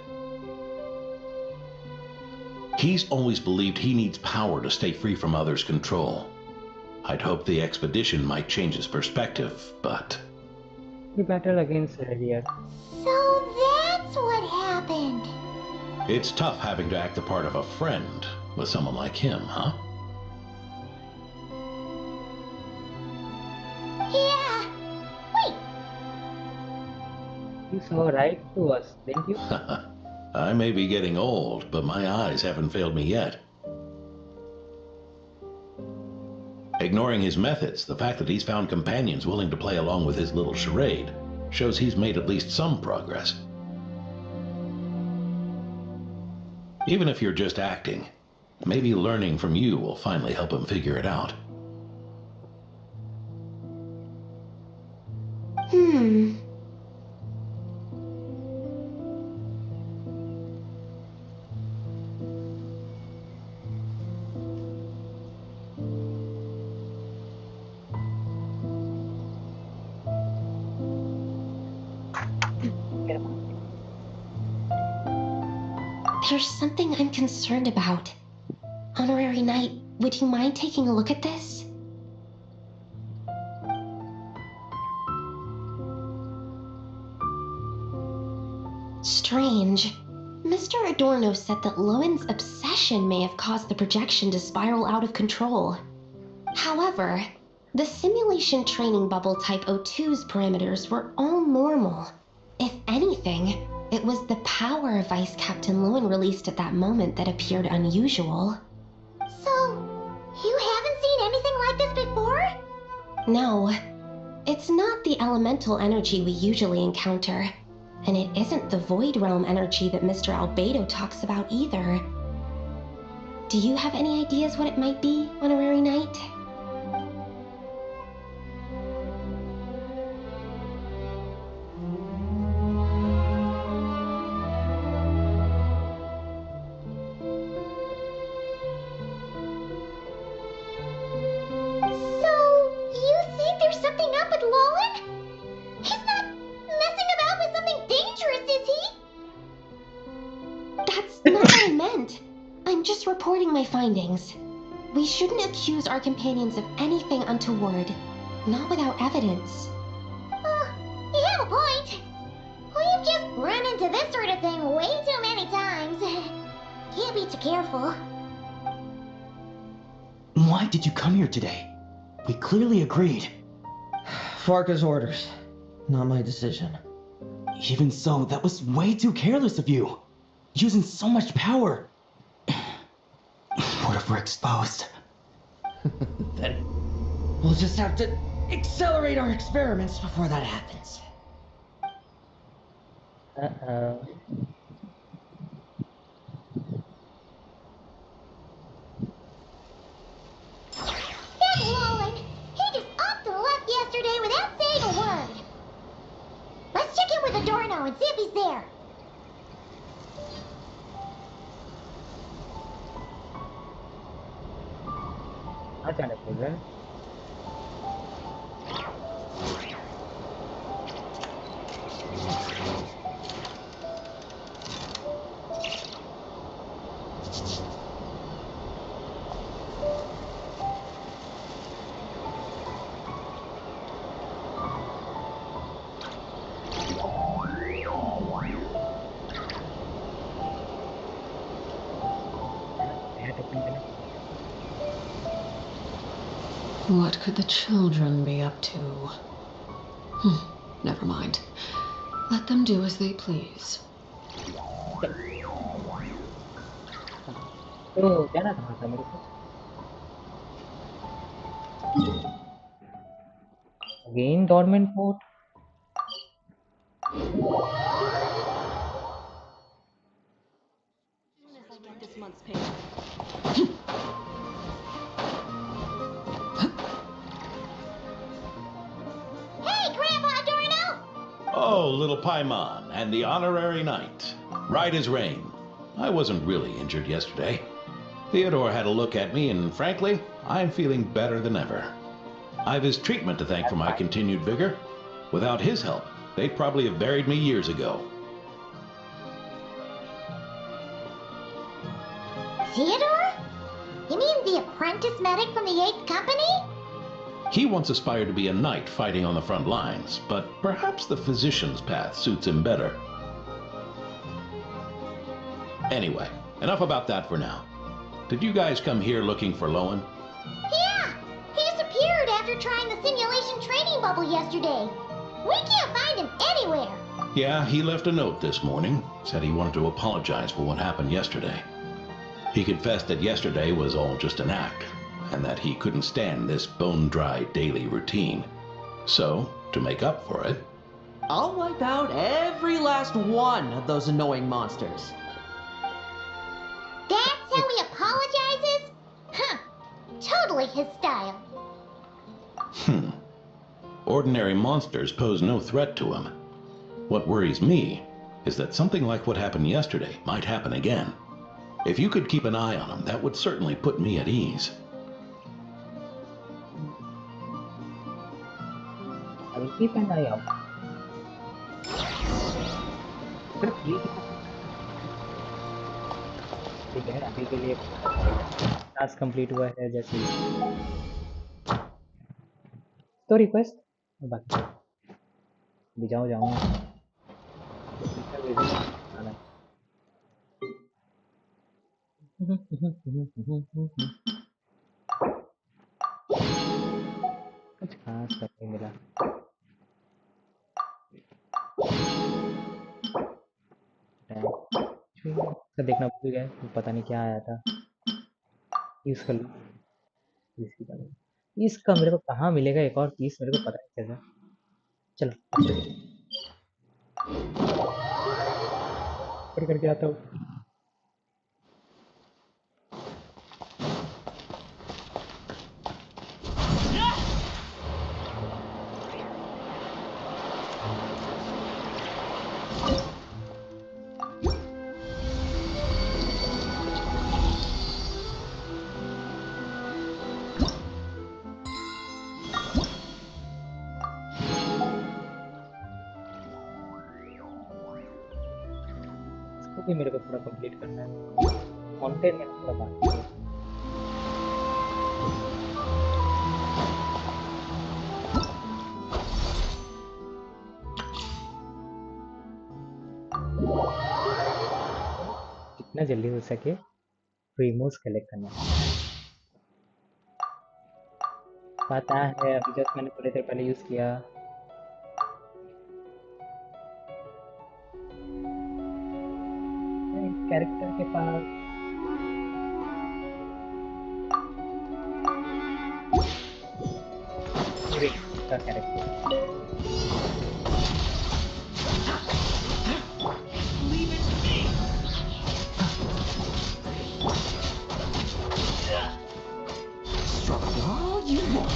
He's always believed he needs power to stay free from others' control. I'd hoped the expedition might change his perspective, but... We battled against Radier. So that's what happened. It's tough having to act the part of a friend with someone like him, huh? Yeah. Wait. You saw right to us, didn't you? I may be getting old, but my eyes haven't failed me yet. Ignoring his methods, the fact that he's found companions willing to play along with his little charade shows he's made at least some progress. Even if you're just acting, maybe learning from you will finally help him figure it out. There's something I'm concerned about. Honorary Knight, would you mind taking a look at this? Strange. Mr. Adorno said that Lowen's obsession may have caused the projection to spiral out of control. However, the simulation training bubble type O2's parameters were all normal. If anything, it was the power Vice Captain Lowen released at that moment that appeared unusual. So, you haven't seen anything like this before? No. It's not the elemental energy we usually encounter, and it isn't the Void Realm energy that Mr. Albedo talks about either. Do you have any ideas what it might be, Honorary Knight? So, you think there's something up with Lolan? He's not messing about with something dangerous, is he? That's not what I meant. I'm just reporting my findings. We shouldn't accuse our companions of anything untoward, not without evidence. You have a point. We've just run into this sort of thing way too many times. Can't be too careful. Why did you come here today? We clearly agreed. Farka's orders. Not my decision. Even so, that was way too careless of you. Using so much power. What if we're exposed? Then we'll just have to accelerate our experiments before that happens. Uh-oh. That Lolan, he just up and left yesterday without saying a word. Let's check in with Adorno and see if he's there. अचानक हो गया What could the children be up to? Never mind. Let them do as they please. तो जाना कहाँ था मेरे को again dormant port Hey, Grandpa Adorno! Oh, little Paimon, and the honorary knight. Right as rain. I wasn't really injured yesterday. Theodore had a look at me, and frankly, I'm feeling better than ever. I've his treatment to thank for my continued vigor. Without his help, they'd probably have buried me years ago. Theodore? You mean the apprentice medic from the 8th Company? He once aspired to be a knight fighting on the front lines, but perhaps the physician's path suits him better. Anyway, enough about that for now. Did you guys come here looking for Lowen? Yeah! He disappeared after trying the simulation training bubble yesterday. We can't find him anywhere. Yeah, he left a note this morning. Said he wanted to apologize for what happened yesterday. He confessed that yesterday was all just an act, and that he couldn't stand this bone-dry daily routine. So, to make up for it, I'll wipe out every last one of those annoying monsters. That's how he apologizes? Huh. Totally his style. Ordinary monsters pose no threat to him. What worries me is that something like what happened yesterday might happen again. If you could keep an eye on him, that would certainly put me at ease. I will keep an eye out. सिर्फ ये ठीक है अभी के लिए task complete हुआ है जैसे तो रिक्वेस्ट बाकी अभी जाऊंगा कुछ खास नहीं मिला इसका देखना भूल गया पता नहीं क्या आया था इसका मेरे को कहाँ मिलेगा एक और पीस मेरे को पता नहीं चला चलो ऊपर करके आता हूँ। इसको भी मेरे को थोड़ा कंप्लीट करना है। माउंटेन में थोड़ा बाकी है। जितना जल्दी हो सके प्रीमोस कलेक्ट करना है। पता है अभी जस्ट मैंने थोड़ी देर पहले यूज किया। कैरेक्टर के पास का character Struggle all you want.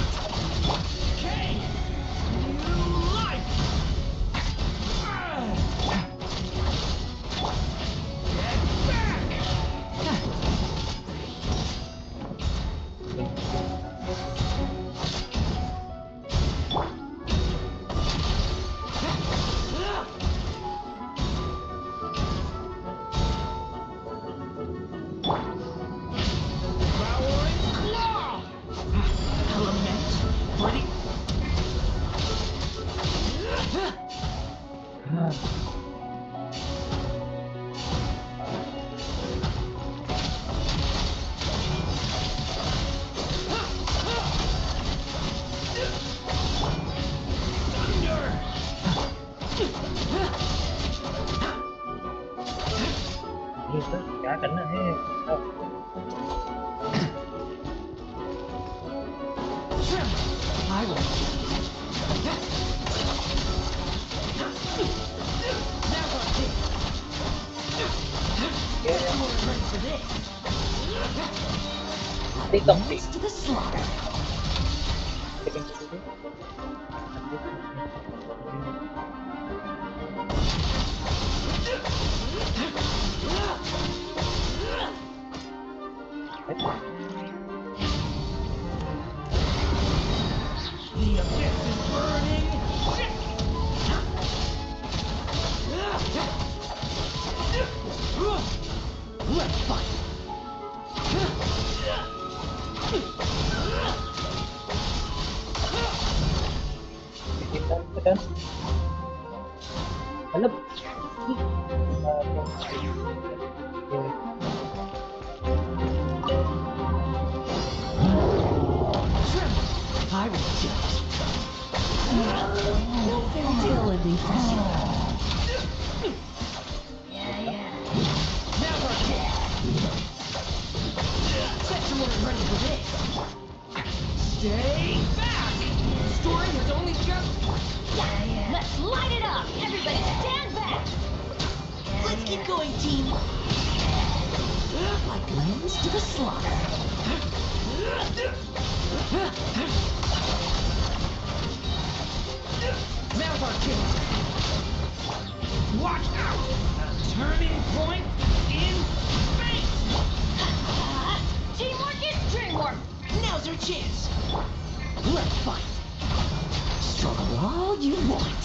ये सब क्या करना है? I will. Leads to the slaughter. The abyss is burning. Let's fight. मतलब I will judge. No fairy tale ending for you. Never get. Bet you weren't ready for this. Stay back. The story has only just. Let's light it up! Everybody stand back! Let's keep going, team. Like lambs to the slaughter. Now's our chance. Watch out! A turning point in space! Teamwork is dreamwork! Now's our chance. Let's fight. Struggle all you want.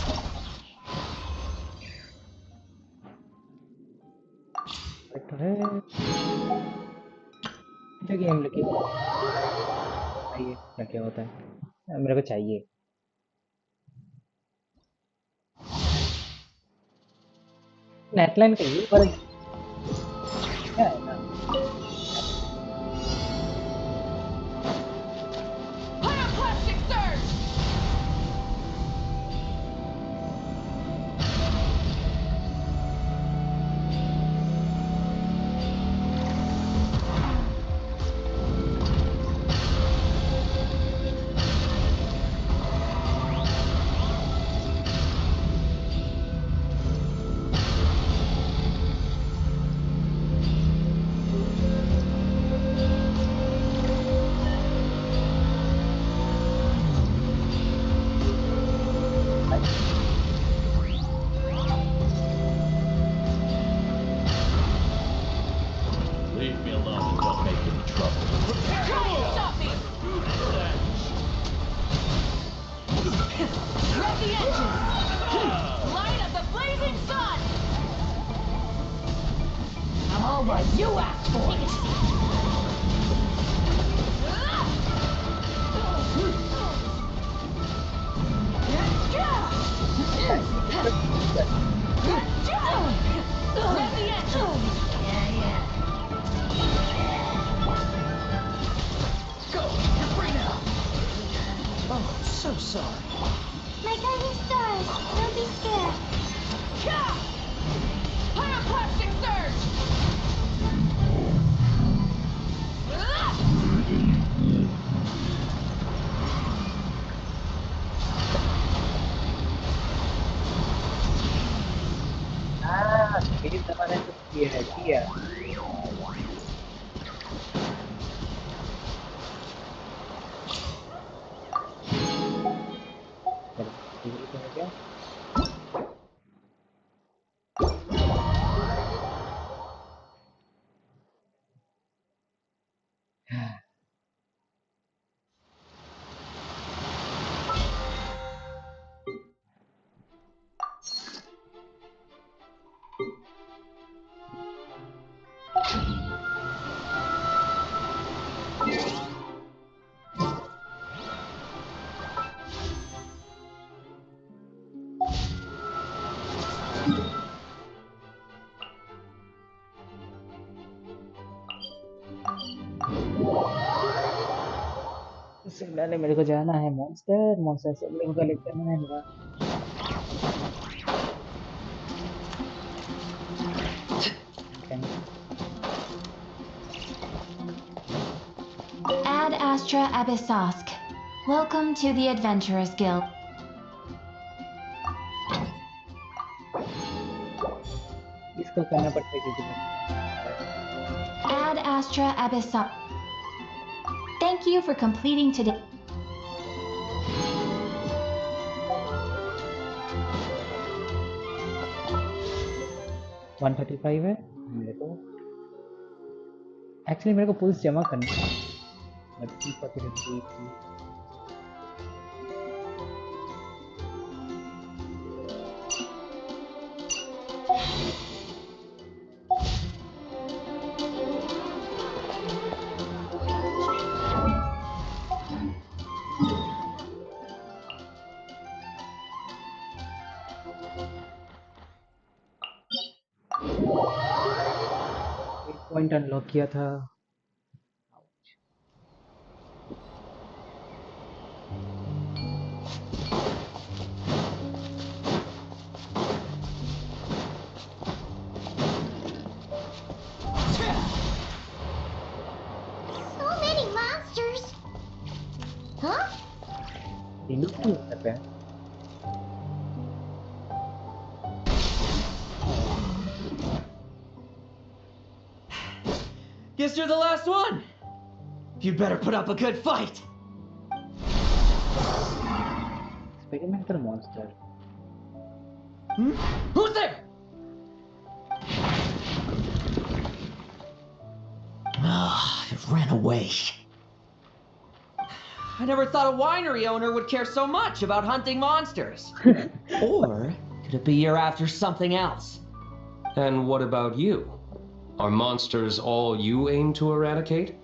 तो है जगह हम लोग की आइए क्या क्या होता है मेरे को चाहिए नेटलाइन का ये पर क्या है ना Pyroclastic surge! Stop me! Grab the engines! Light of the blazing sun! I'm all what you asked for! Grab the engines! Go! You're free now! Oh, I'm so sorry. My guiding stars, don't be scared. Pyroclastic surge! मेरी जमाने में तो ये है किया चलो ये तो हो गया इससे पहले मेरे को जाना है मॉन्स्टर से मेरे को कलेक्ट करना है मेरा Ad Astra Abyssosk. Welcome to the Adventurers Guild. इसको करना पड़ता है क्योंकि Ad Astra Abyssosk. Thank you for completing today. $135 है मेरे को एक्चुअली मेरे को पुल्स जमा करना है बट की पॉसिबिलिटी थी पॉइंट अनलॉक किया था So many monsters. Huh? तीनों क्यों कर रहे हैं Guess you're the last one. You better put up a good fight. Experimental monster Who's there? Ah, it ran away. I never thought a winery owner would care so much about hunting monsters. Or could it be you're after something else? And what about you? Are monsters all you aim to eradicate?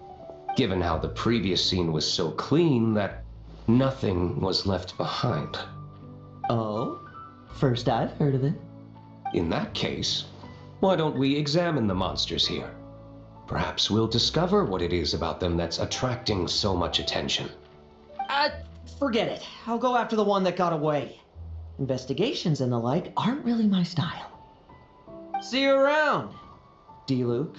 Given how the previous scene was so clean that nothing was left behind. Oh? First I've heard of it. In that case, why don't we examine the monsters here? Perhaps we'll discover what it is about them that's attracting so much attention. Forget it. I'll go after the one that got away. Investigations and the like aren't really my style. See you around, D-Luke.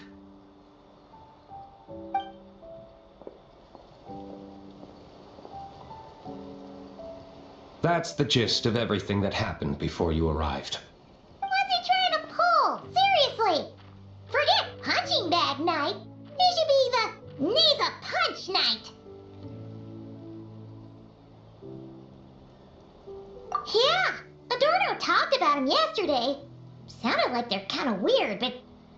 That's the gist of everything that happened before you arrived. What's he trying to pull? Seriously! Forget punching bag night. It should be the need a punch night. Yeah, Adorno talked about him yesterday. Sounded like they're kind of weird, but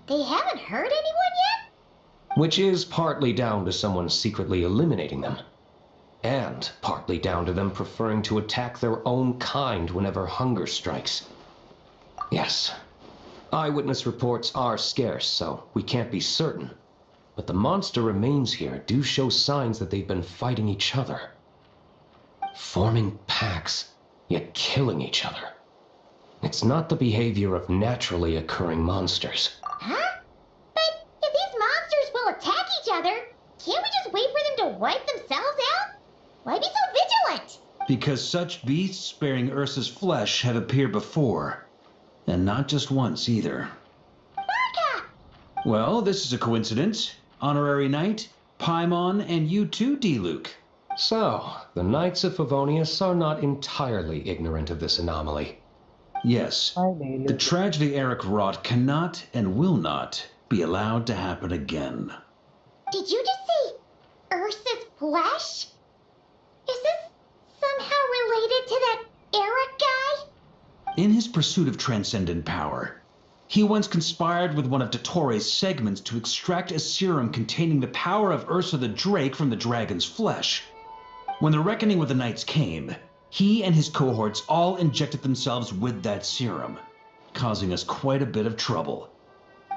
they haven't hurt anyone yet? Which is partly down to someone secretly eliminating them, and partly down to them preferring to attack their own kind whenever hunger strikes. Yes, eyewitness reports are scarce, so we can't be certain. But the monster remains here do show signs that they've been fighting each other. Forming packs, yet killing each other. It's not the behavior of naturally occurring monsters. Huh? But if these monsters will attack each other, can't we just wait for them to wipe themselves out? Why be so vigilant? Because such beasts bearing Ursa's flesh have appeared before. And not just once either. Urka! Well, this is a coincidence. Honorary Knight, Paimon, and you too, D-Luke. So, the Knights of Favonius are not entirely ignorant of this anomaly. Yes, the tragedy Eric wrought cannot and will not be allowed to happen again. Did you just say Ursa's flesh? Is this somehow related to that Eric guy? In his pursuit of transcendent power, he once conspired with one of Dottores' segments to extract a serum containing the power of Ursa the Drake from the dragon's flesh. When the reckoning with the Knights came, he and his cohorts all injected themselves with that serum, causing us quite a bit of trouble.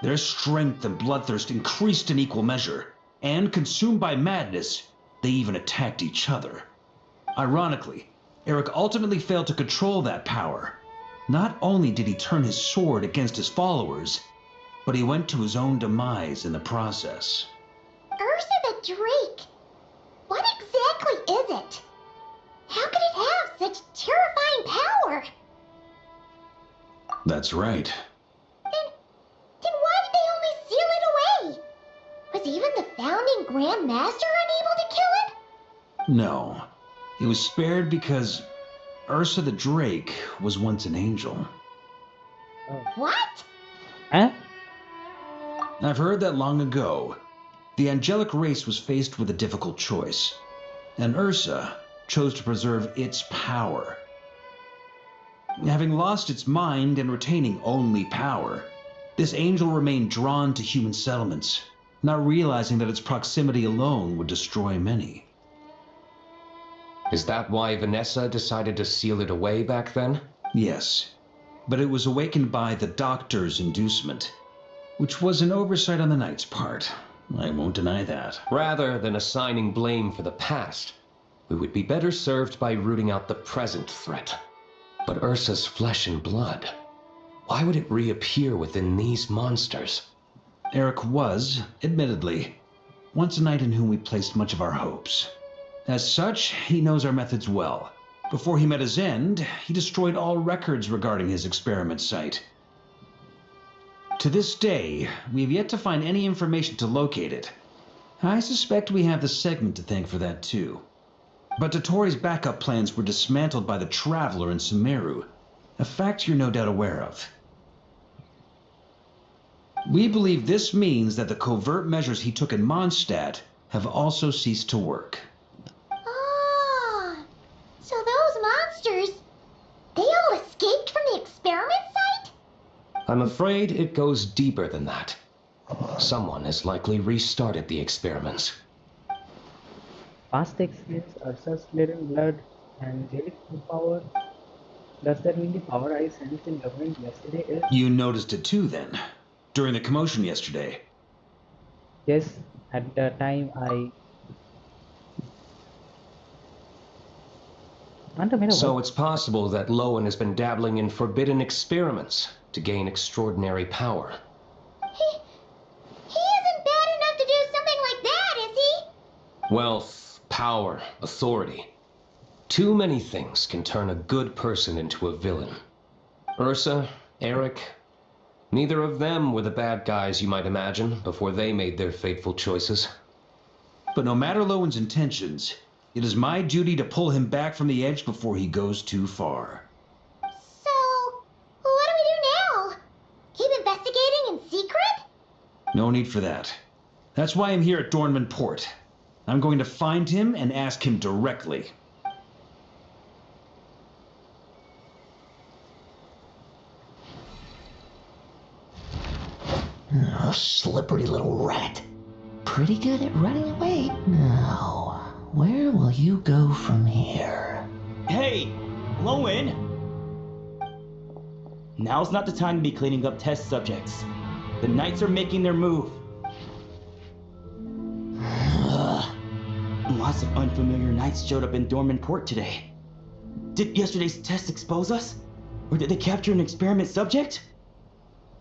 Their strength and bloodthirst increased in equal measure, and consumed by madness, they even attacked each other. Ironically, Eric ultimately failed to control that power. Not only did he turn his sword against his followers, but he went to his own demise in the process. Ursa the Drake? What exactly is it? How could it have such terrifying power? That's right. Then why did they only seal it away? Was even the founding Grand Master unable to kill it? No, it was spared because Ursa the Drake was once an angel. What? Huh? I've heard that long ago, the angelic race was faced with a difficult choice, and Ursa chose to preserve its power. Having lost its mind and retaining only power, this angel remained drawn to human settlements, not realizing that its proximity alone would destroy many. Is that why Vanessa decided to seal it away back then? Yes, but it was awakened by the Doctor's inducement, which was an oversight on the Knight's part. I won't deny that. Rather than assigning blame for the past, we would be better served by rooting out the present threat. But Ursa's flesh and blood, why would it reappear within these monsters? Eric was, admittedly, once a knight in whom we placed much of our hopes. As such, he knows our methods well. Before he met his end, he destroyed all records regarding his experiment site. To this day, we have yet to find any information to locate it. I suspect we have the segment to thank for that too. But Dottores' backup plans were dismantled by the Traveler in Sumeru, a fact you're no doubt aware of. We believe this means that the covert measures he took in Mondstadt have also ceased to work. Ah, so those monsters, they all escaped from the experiment site? I'm afraid it goes deeper than that. Someone has likely restarted the experiments. Past experience, Ursa's little blood, angelic power. Does that mean the power I sensed in government yesterday is? You noticed it too then, during the commotion yesterday. Yes, at the time I... So it's possible that Lowen has been dabbling in forbidden experiments to gain extraordinary power. He isn't bad enough to do something like that, is he? Wealth, power, authority. Too many things can turn a good person into a villain. Ursa, Eric, neither of them were the bad guys you might imagine before they made their fateful choices. But no matter Lowen's intentions, it is my duty to pull him back from the edge before he goes too far. So, what do we do now? Keep investigating in secret? No need for that. That's why I'm here at Dornman Port. I'm going to find him and ask him directly. Oh, slippery little rat. pretty good at running away. Now, where will you go from here? Hey, Lowen! Now's not the time to be cleaning up test subjects. The Knights are making their move. Lots of unfamiliar Knights showed up in Dormant Port today. Did yesterday's test expose us? Or did they capture an experiment subject?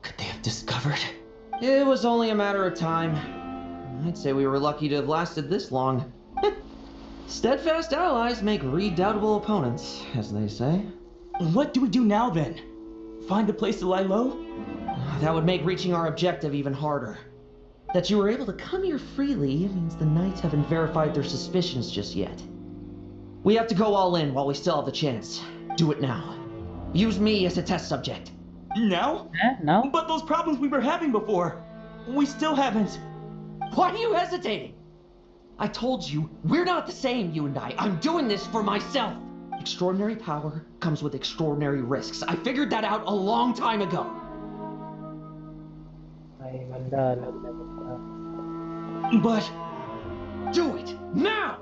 Could they have discovered? It was only a matter of time. I'd say we were lucky to have lasted this long. Steadfast allies make redoubtable opponents, as they say. What do we do now then? Find a place to lie low? That would make reaching our objective even harder. That you were able to come here freely means the Knights haven't verified their suspicions just yet. We have to go all in while we still have the chance. Do it now. Use me as a test subject. Now? Now? But those problems we were having before, we still haven't. Why are you hesitating? I told you, we're not the same, you and I. I'm doing this for myself. Extraordinary power comes with extraordinary risks. I figured that out a long time ago. But do it now!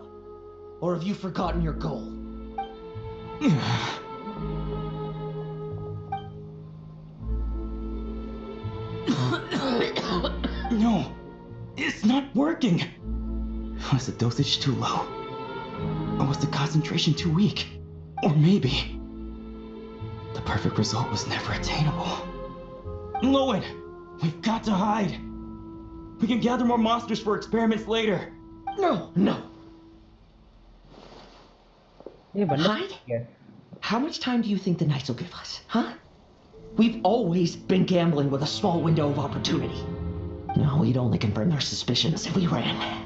Or have you forgotten your goal? No, it's not working. Was the dosage too low? Or was the concentration too weak? Or maybe the perfect result was never attainable. Lowen, we've got to hide. We can gather more monsters for experiments later. No. Hide? How much time do you think the Knights will give us, huh? We've always been gambling with a small window of opportunity. No, we'd only confirm their suspicions if we ran.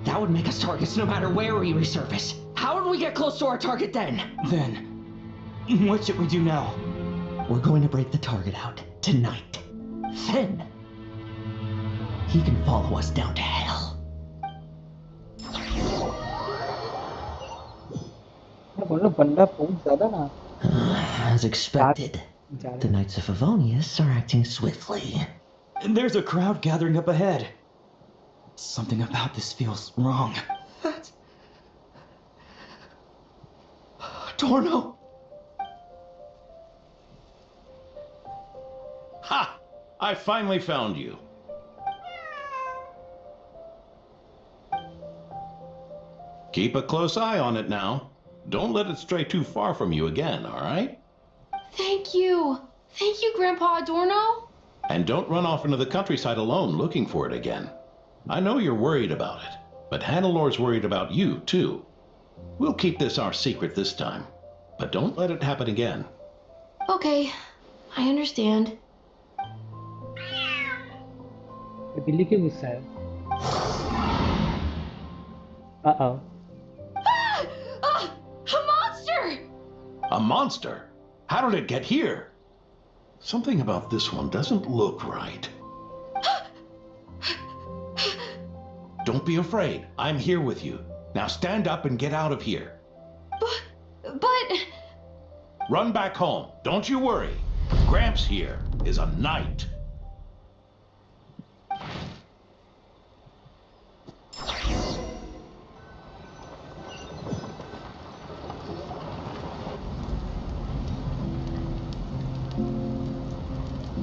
That would make us targets no matter where we resurface. How would we get close to our target then? What should we do now? We're going to break the target out tonight. Then, he can follow us down to hell. As expected, the Knights of Favonius are acting swiftly. There's a crowd gathering up ahead. Something about this feels wrong. That's... Torno! Ha! I finally found you. Keep a close eye on it now. Don't let it stray too far from you again, all right? Thank you. Thank you, Grandpa Adorno. And don't run off into the countryside alone looking for it again. I know you're worried about it, but Hannelor's worried about you, too. We'll keep this our secret this time, but don't let it happen again. Okay, I understand. बिल्ली क्यों गुस्सा है? Uh-oh. A monster! A monster? How did it get here? Something about this one doesn't look right. Don't be afraid. I'm here with you. Now stand up and get out of here. But... Run back home. Don't you worry. Gramps here is a knight.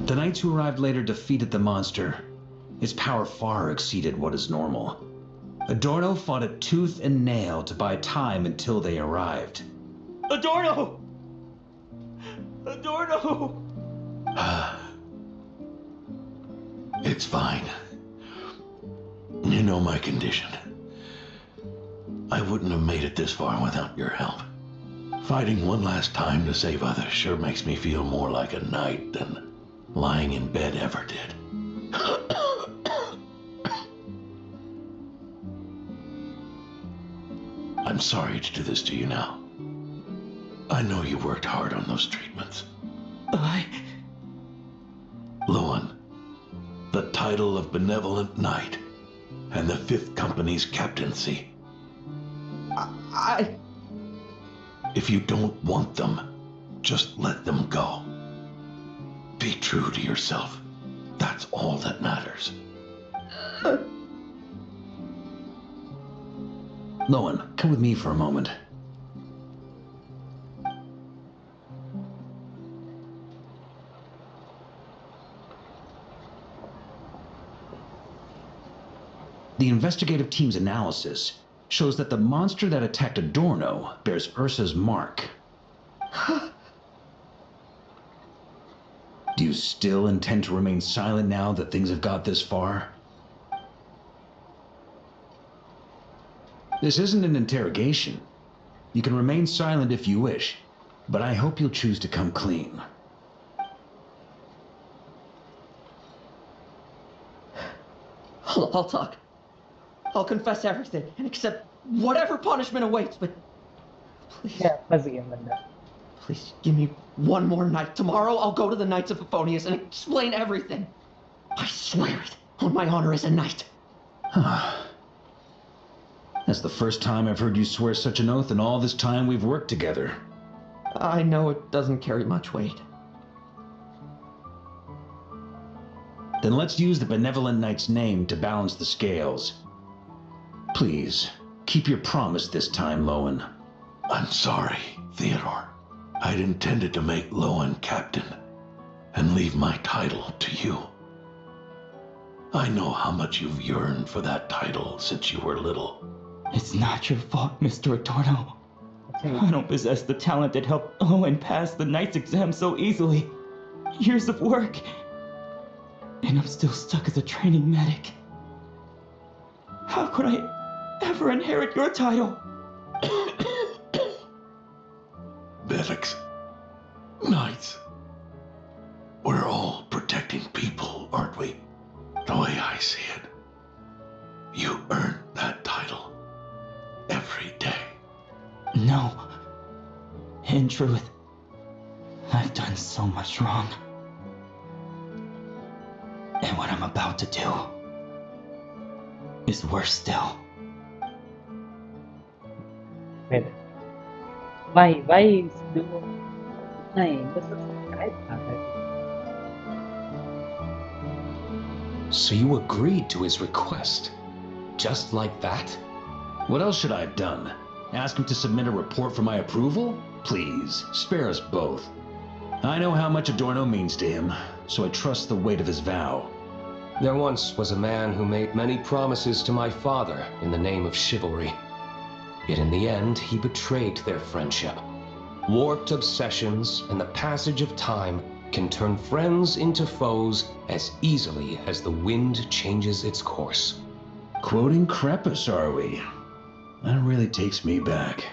The knights who arrived later defeated the monster. Its power far exceeded what is normal. Adorno fought it tooth and nail to buy time until they arrived. Adorno! Adorno! It's fine. You know my condition. I wouldn't have made it this far without your help. Fighting one last time to save others sure makes me feel more like a knight than lying in bed ever did. I'm sorry to do this to you now. I know you worked hard on those treatments. Lowen, the title of Benevolent Knight and the 5th Company's captaincy. If you don't want them, just let them go. Be true to yourself. That's all that matters. Lowen, come with me for a moment. The investigative team's analysis shows that the monster that attacked Adorno bears Ursa's mark. Do you still intend to remain silent now that things have got this far? This isn't an interrogation. You can remain silent if you wish, but I hope you'll choose to come clean. I'll talk. I'll confess everything and accept whatever punishment awaits, but please. Yeah, fuzz gaya banda. Please give me one more night. Tomorrow I'll go to the Knights of Favonius and explain everything. I swear it on my honor as a knight. That's the first time I've heard you swear such an oath in all this time we've worked together. I know it doesn't carry much weight. Then let's use the Benevolent Knight's name to balance the scales. Please, keep your promise this time, Lowen. I'm sorry, Theodore. I'd intended to make Lowen captain and leave my title to you. I know how much you've yearned for that title since you were little. It's not your fault, Mr. Adorno. I don't possess the talent that helped Owen pass the Knight's exam so easily. Years of work. And I'm still stuck as a training medic. How could I ever inherit your title? Medics, knights, we're all protecting people, aren't we? The way I see it, you earned that title every day. No. In truth, I've done so much wrong. And what I'm about to do is worse still. Wait. Why is doing this is right? So you agreed to his request? Just like that? What else should I have done? Ask him to submit a report for my approval? Please, spare us both. I know how much Adorno means to him, so I trust the weight of his vow. There once was a man who made many promises to my father in the name of chivalry. Yet in the end, he betrayed their friendship. Warped obsessions and the passage of time can turn friends into foes as easily as the wind changes its course. Quoting Crepus, are we? That really takes me back.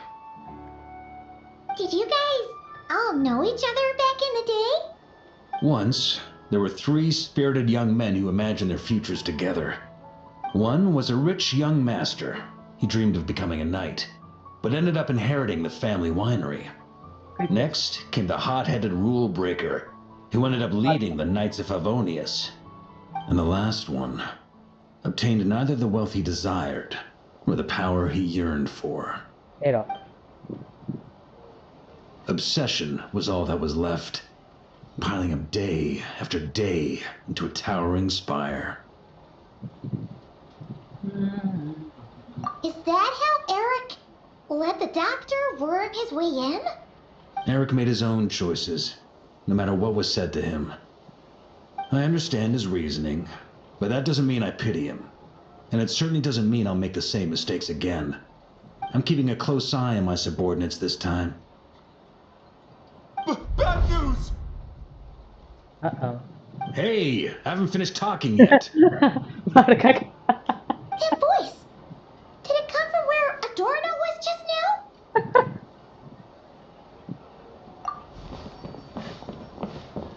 Did you guys all know each other back in the day? Once, there were 3 spirited young men who imagined their futures together. One was a rich young master. He dreamed of becoming a knight, but ended up inheriting the family winery. Next came the hot-headed rule breaker, who ended up leading the Knights of Favonius. And the last one obtained neither the wealth he desired, nor the power he yearned for. Obsession was all that was left, piling up day after day into a towering spire. Is that how Eric let the doctor worm his way in? Eric made his own choices, no matter what was said to him. I understand his reasoning, but that doesn't mean I pity him. And it certainly doesn't mean I'll make the same mistakes again. I'm keeping a close eye on my subordinates this time. Bad news! Uh-oh. Hey, I haven't finished talking yet. That voice! Did it come from where Adorno was just now?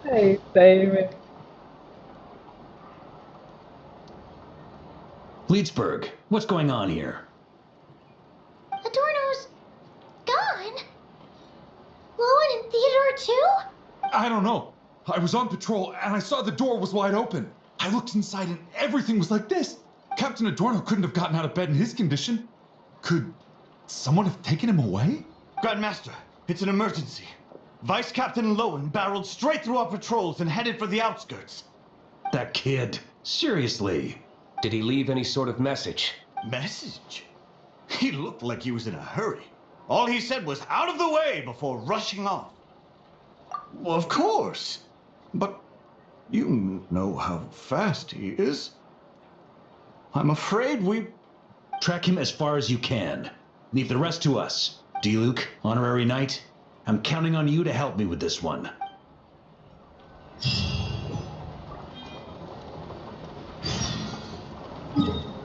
Hey, David. Leedsburg, what's going on here? Adorno's gone? Lowen and Theodore too? I don't know. I was on patrol and I saw the door was wide open. I looked inside and everything was like this. Captain Adorno couldn't have gotten out of bed in his condition. Could someone have taken him away? Grandmaster, it's an emergency. Vice Captain Lowen barreled straight through our patrols and headed for the outskirts. That kid. Seriously. Did he leave any sort of message? Message? He looked like he was in a hurry. All he said was out of the way before rushing off. Well, of course. But you know how fast he is. I'm afraid we... Track him as far as you can. Leave the rest to us. D-Luke, Honorary Knight, I'm counting on you to help me with this one.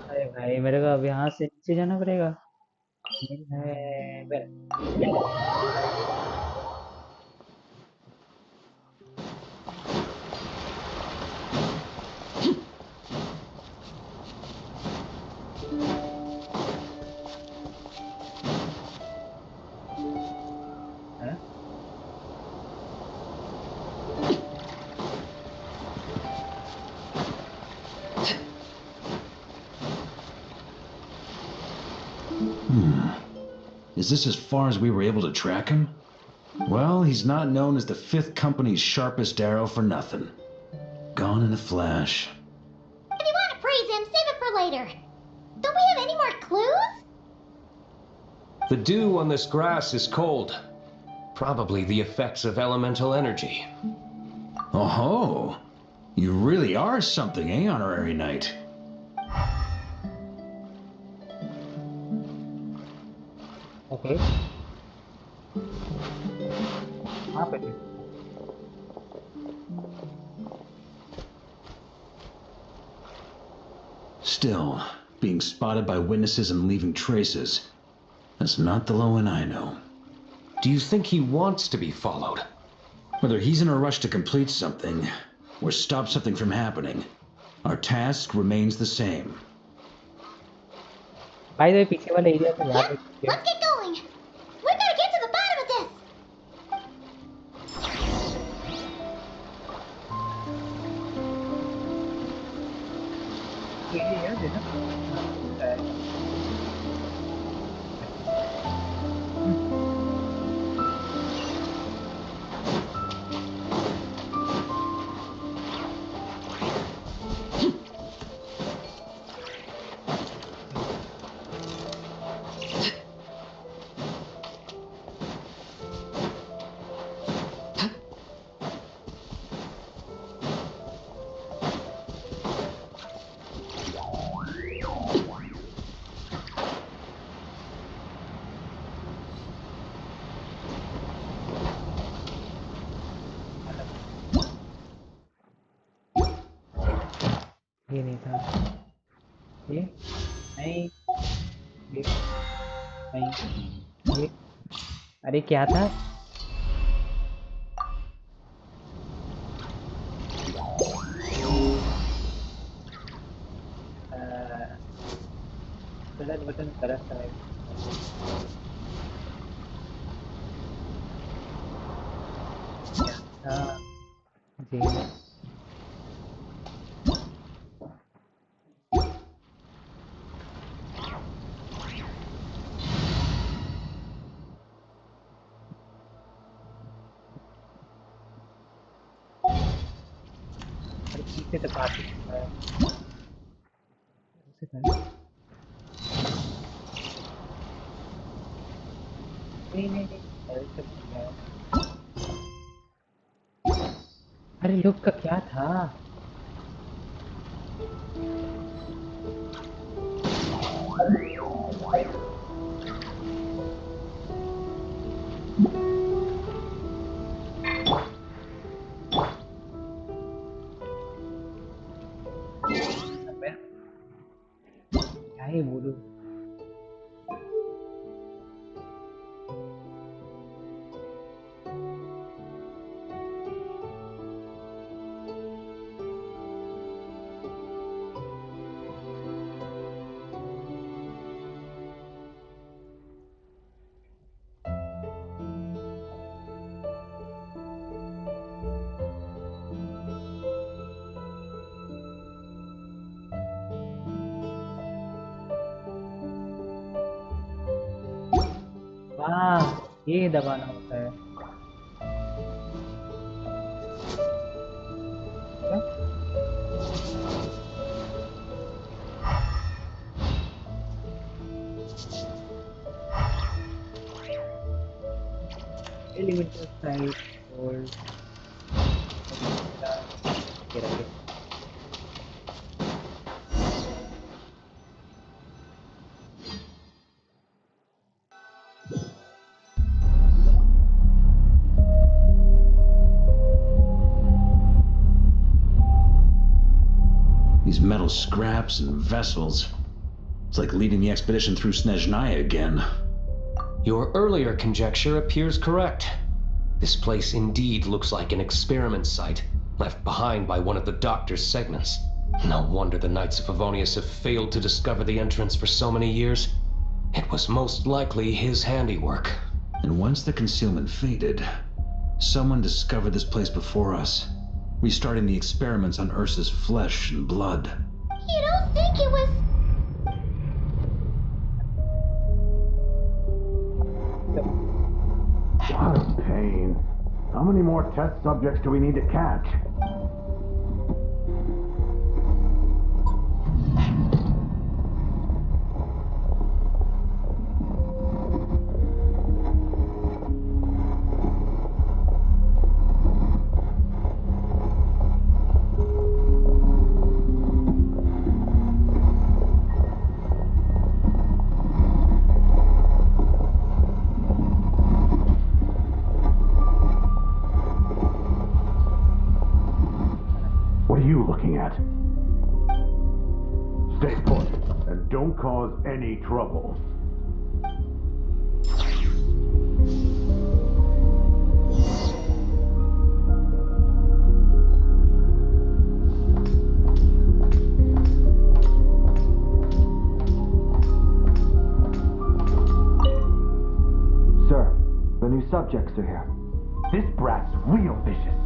अरे भाई मेरे को अब यहाँ से नीचे जाना पड़ेगा। Is this as far as we were able to track him? Well, he's not known as the 5th Company's sharpest arrow for nothing. Gone in a flash. If you want to praise him, save it for later. Don't we have any more clues? The dew on this grass is cold. Probably the effects of elemental energy. Oh-ho! You really are something, eh, Honorary Knight? Okay. Still, being spotted by witnesses and leaving traces, that's not the Lowen I know. Do you think he wants to be followed? Whether he's in a rush to complete something, or stop something from happening, our task remains the same. By the way, पीछे वाले area में याद रखिए। Let's get going. We've got to get to the bottom of this. Area है ना? ये नहीं था ये नहीं ये नहीं ये अरे क्या था गलत बटन गलत था हाँ जी पीछे तक आ चुका है नहीं नहीं नहीं अरे लुक का क्या था क्या ही बोलूं वाह ये दबाना होता है क्या? Elevator side or here again. These metal scraps and vessels. It's like leading the expedition through Snezhnaya again. Your earlier conjecture appears correct. This place indeed looks like an experiment site, left behind by one of the Doctor's segments. No wonder the Knights of Favonius have failed to discover the entrance for so many years. It was most likely his handiwork. And once the concealment faded, someone discovered this place before us, restarting the experiments on Ursa's flesh and blood. You don't think it was... What a pain. How many more test subjects do we need to catch? What are you looking at? Stay put, and don't cause any trouble. Sir, the new subjects are here. This brat's real vicious.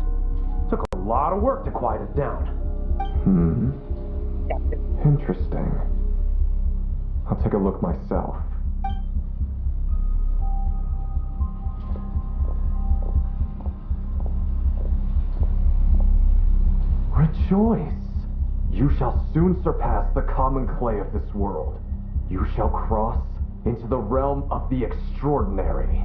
Took a lot of work to quiet it down. Interesting. I'll take a look myself. Rejoice! You shall soon surpass the common clay of this world. You shall cross into the realm of the extraordinary.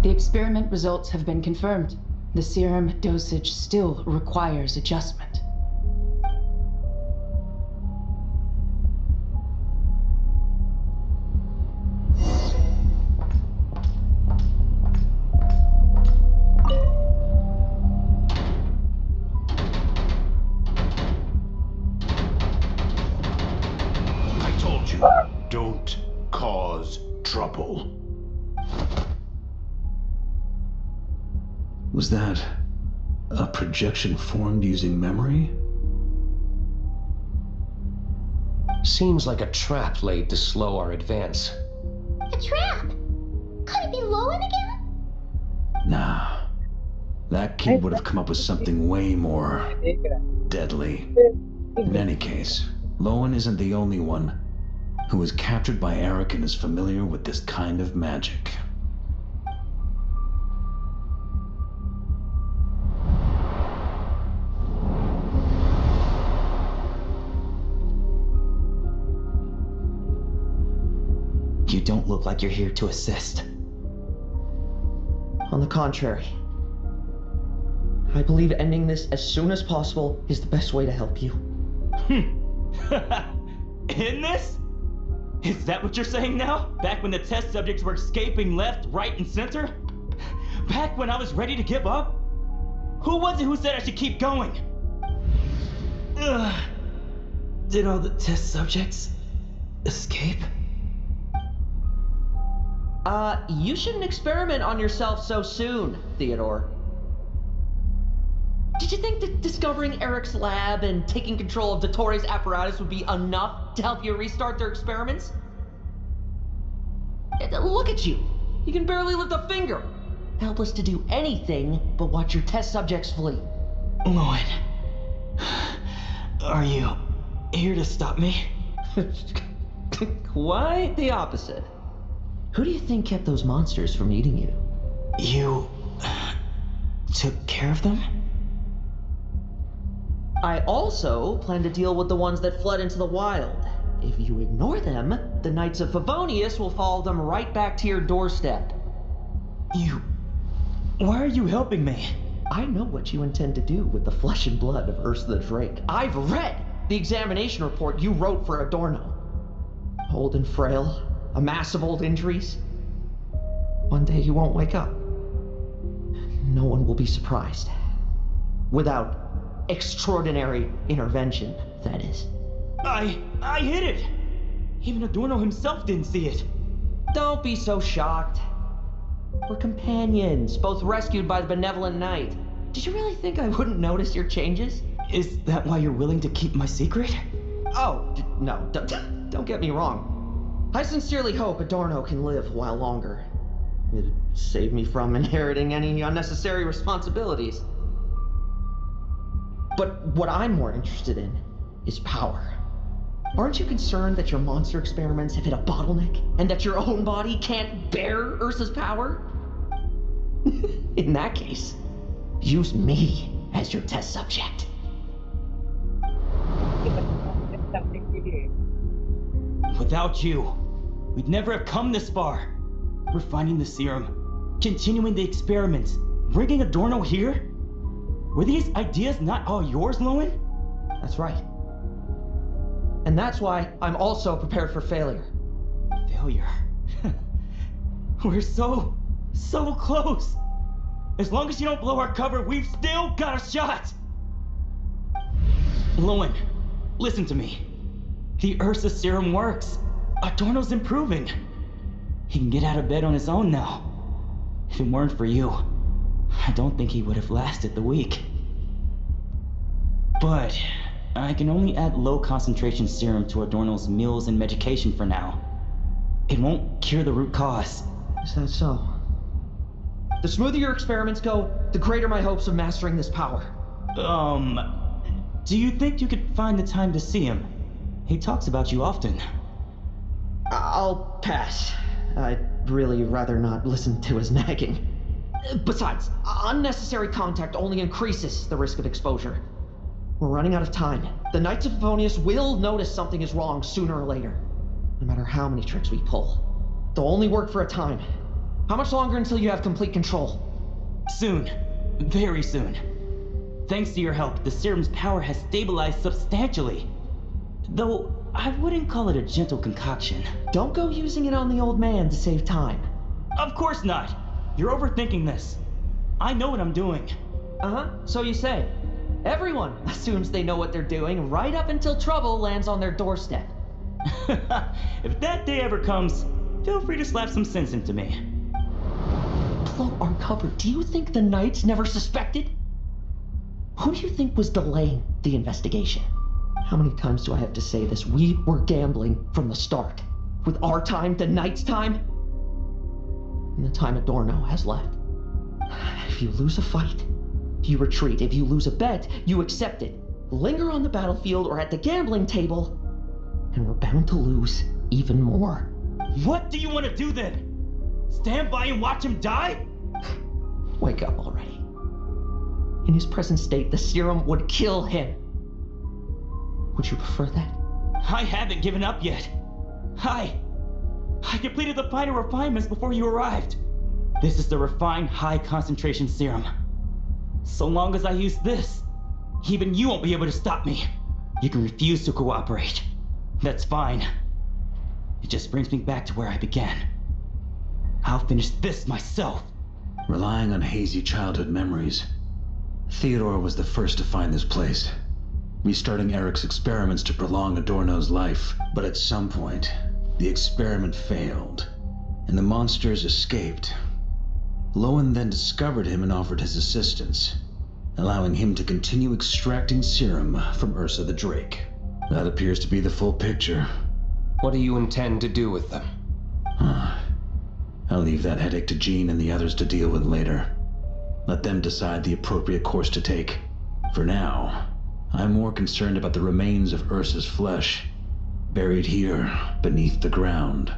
The experiment results have been confirmed. The serum dosage still requires adjustment. I told you, don't cause trouble. Was that a projection formed using memory? Seems like a trap laid to slow our advance. A trap? Could it be Lowen again? Nah. That kid would have come up with something way more deadly. In any case, Lowen isn't the only one who was captured by Eric and is familiar with this kind of magic. You don't look like you're here to assist. On the contrary, I believe ending this as soon as possible is the best way to help you. In this? Is that what you're saying now? Back when the test subjects were escaping left, right, and center? Back when I was ready to give up? Who was it who said I should keep going? Ugh. Did all the test subjects escape? You shouldn't experiment on yourself so soon, Theodore. Did you think that discovering Eric's lab and taking control of Dottores' apparatus would be enough to help you restart their experiments? Look at you! You can barely lift a finger! Helpless to do anything but watch your test subjects flee. Lowen, are you here to stop me? Quite the opposite. Who do you think kept those monsters from eating you? You took care of them? I also plan to deal with the ones that fled into the wild. If you ignore them, the Knights of Favonius will follow them right back to your doorstep. Why are you helping me? I know what you intend to do with the flesh and blood of Ursa the Drake. I've read the examination report you wrote for Adorno. Old and frail, a mass of old injuries. One day you won't wake up. No one will be surprised. Without extraordinary intervention, that is. I hit it! Even Adorno himself didn't see it. Don't be so shocked. We're companions, both rescued by the benevolent knight. Did you really think I wouldn't notice your changes? Is that why you're willing to keep my secret? Oh, no, don't get me wrong. I sincerely hope Adorno can live a while longer. It'd save me from inheriting any unnecessary responsibilities. But what I'm more interested in is power. Aren't you concerned that your monster experiments have hit a bottleneck and that your own body can't bear Ursa's power? In that case, use me as your test subject. Without you, we'd never have come this far. Refining the serum, continuing the experiments, bringing Adorno here? Were these ideas not all yours, Lowen? That's right. And that's why I'm also prepared for failure. Failure? We're so close. As long as you don't blow our cover, we've still got a shot. Lowen, listen to me. The Ursa serum works. Adorno's improving. He can get out of bed on his own now. If it weren't for you, I don't think he would have lasted the week. But I can only add low concentration serum to Adorno's meals and medication for now. It won't cure the root cause. Is that so? The smoother your experiments go, the greater my hopes of mastering this power. Do you think you could find the time to see him? He talks about you often. I'll pass. I'd really rather not listen to his nagging. Besides, unnecessary contact only increases the risk of exposure. We're running out of time. The Knights of Favonius will notice something is wrong sooner or later, no matter how many tricks we pull. They'll only work for a time. How much longer until you have complete control? Soon. Very soon. Thanks to your help, the serum's power has stabilized substantially. Though, I wouldn't call it a gentle concoction. Don't go using it on the old man to save time. Of course not! You're overthinking this. I know what I'm doing. Uh-huh, so you say. Everyone assumes they know what they're doing right up until trouble lands on their doorstep. If that day ever comes, feel free to slap some sense into me. Blow our cover. Do you think the Knights never suspected? Who do you think was delaying the investigation? How many times do I have to say this? We were gambling from the start. With our time, the Knights' time, and the time Adorno has left. If you lose a fight, you retreat. If you lose a bet, you accept it. Linger on the battlefield or at the gambling table, and we're bound to lose even more. What do you want to do then? Stand by and watch him die? Wake up already. In his present state, the serum would kill him. Would you prefer that? I haven't given up yet. I completed the final refinements before you arrived. This is the refined high concentration serum. So long as I use this, even you won't be able to stop me. You can refuse to cooperate. That's fine. It just brings me back to where I began. I'll finish this myself. Relying on hazy childhood memories, Theodore was the first to find this place, restarting Eric's experiments to prolong Adorno's life. But at some point, the experiment failed, and the monsters escaped. Lowen then discovered him and offered his assistance, allowing him to continue extracting serum from Ursa the Drake. That appears to be the full picture. What do you intend to do with them? I'll leave that headache to Jean and the others to deal with later. Let them decide the appropriate course to take. For now, I'm more concerned about the remains of Ursa's flesh buried here beneath the ground.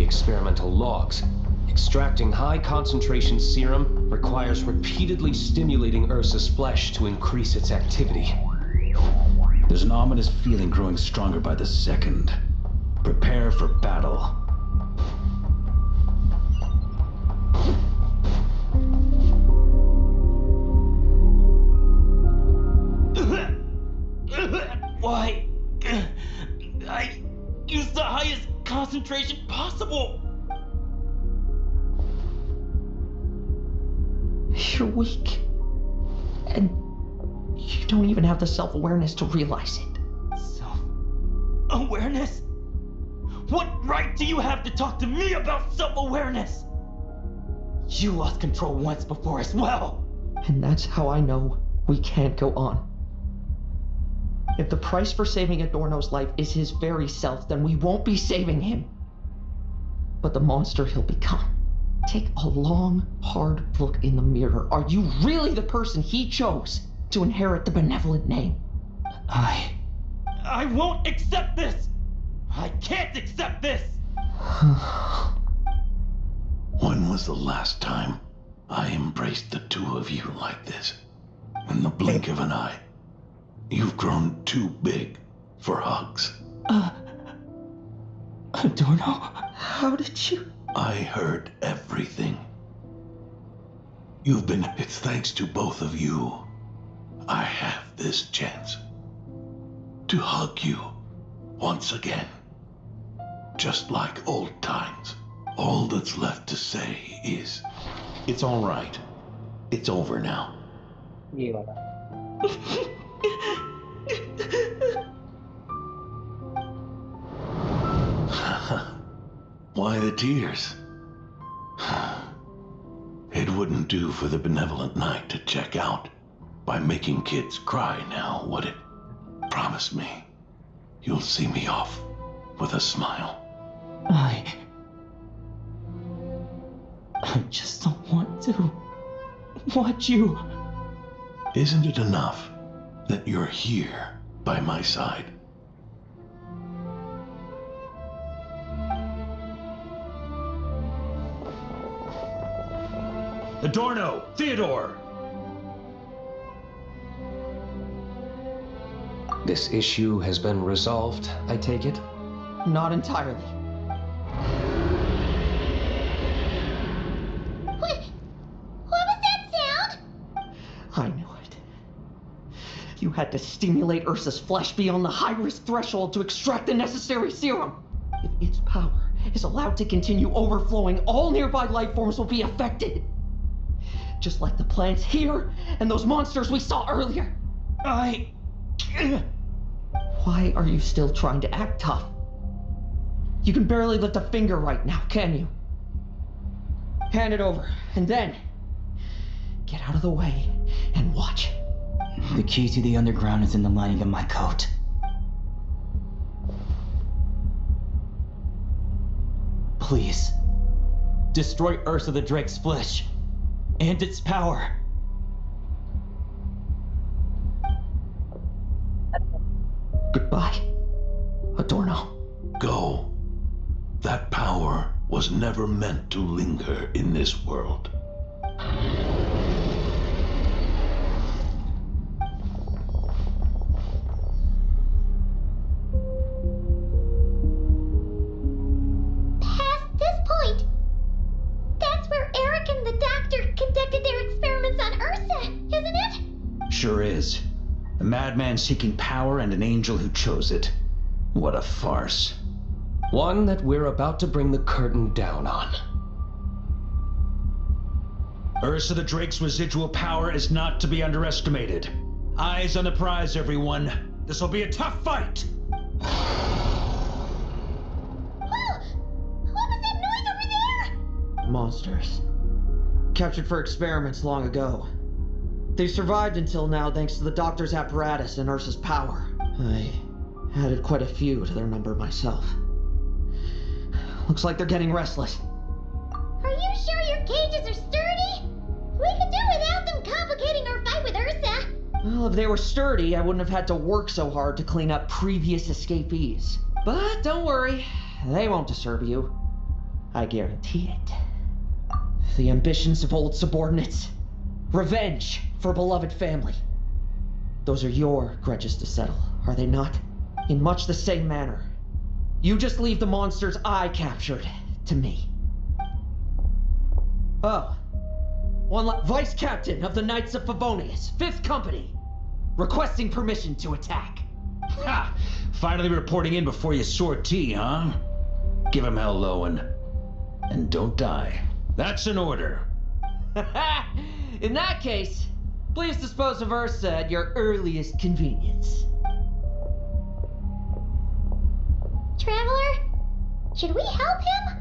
Experimental logs. Extracting high concentration serum requires repeatedly stimulating Ursa's flesh to increase its activity. There's an ominous feeling growing stronger by the second. Prepare for battle. Why? I used the highest concentration possible. You're weak. And you don't even have the self-awareness to realize it. Self-awareness? What right do you have to talk to me about self-awareness? You lost control once before as well. And that's how I know we can't go on. If the price for saving Adorno's life is his very self, then we won't be saving him. But the monster he'll become. Take a long, hard look in the mirror. Are you really the person he chose to inherit the benevolent name? I won't accept this! I can't accept this! When was the last time I embraced the two of you like this? In the blink of an eye. You've grown too big for hugs. Adorno? How did you? I heard everything. It's thanks to both of you. I have this chance to hug you once again. Just like old times. All that's left to say is, it's all right. It's over now. ये वाला Why the tears? It wouldn't do for the benevolent knight to check out by making kids cry now, would it? Promise me, you'll see me off with a smile. I just don't want to watch you. Isn't it enough that you're here by my side? Adorno! Theodore! This issue has been resolved, I take it? Not entirely. What was that sound? I knew it. You had to stimulate Ursa's flesh beyond the high-risk threshold to extract the necessary serum. If its power is allowed to continue overflowing, all nearby life forms will be affected. Just like the plants here and those monsters we saw earlier. Why are you still trying to act tough? You can barely lift a finger right now, can you? Hand it over, and then get out of the way and watch. The key to the underground is in the lining of my coat. Please, destroy Ursa the Drake's flesh and its power. Goodbye, Adorno. Go. That power was never meant to linger in this world. Past this point, that's where Eric and the doctor conducted their experiments on Ursa, isn't it? Sure is. A madman seeking power and an angel who chose it. What a farce. One that we're about to bring the curtain down on. Ursa the Drake's residual power is not to be underestimated. Eyes on the prize, everyone. This'll be a tough fight! monsters. Captured for experiments long ago. They've survived until now thanks to the doctor's apparatus and Ursa's power. I added quite a few to their number myself. Looks like they're getting restless. Are you sure your cages are sturdy? We could do without them complicating our fight with Ursa. Well, if they were sturdy, I wouldn't have had to work so hard to clean up previous escapees. But don't worry, they won't disturb you. I guarantee it. The ambitions of old subordinates. Revenge for beloved family. Those are your grudges to settle, are they not? In much the same manner. You just leave the monsters I captured to me. Oh. Vice Captain of the Knights of Favonius, 5th Company. Requesting permission to attack. Ha! Finally reporting in before you sortie, huh? Give him hell, Lowen. And don't die. That's an order. In that case, please dispose of Ursa at your earliest convenience. Traveler, should we help him?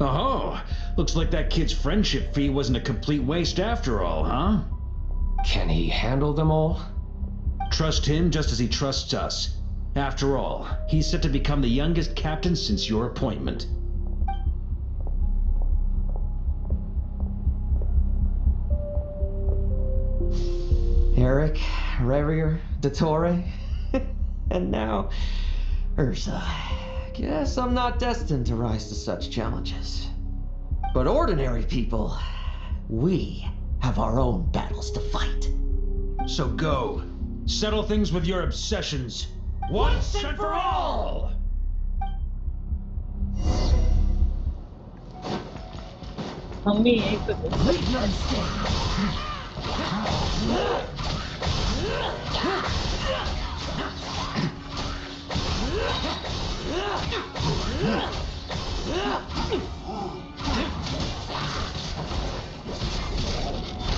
Oh, looks like that kid's friendship fee wasn't a complete waste after all, huh? Can he handle them all? Trust him just as he trusts us. After all, he's set to become the youngest captain since your appointment. Eric, Revier, Dottore, and now Ursa. Guess I'm not destined to rise to such challenges. But ordinary people, we have our own battles to fight. So go. Settle things with your obsessions. Once and for all! Mummy यही तो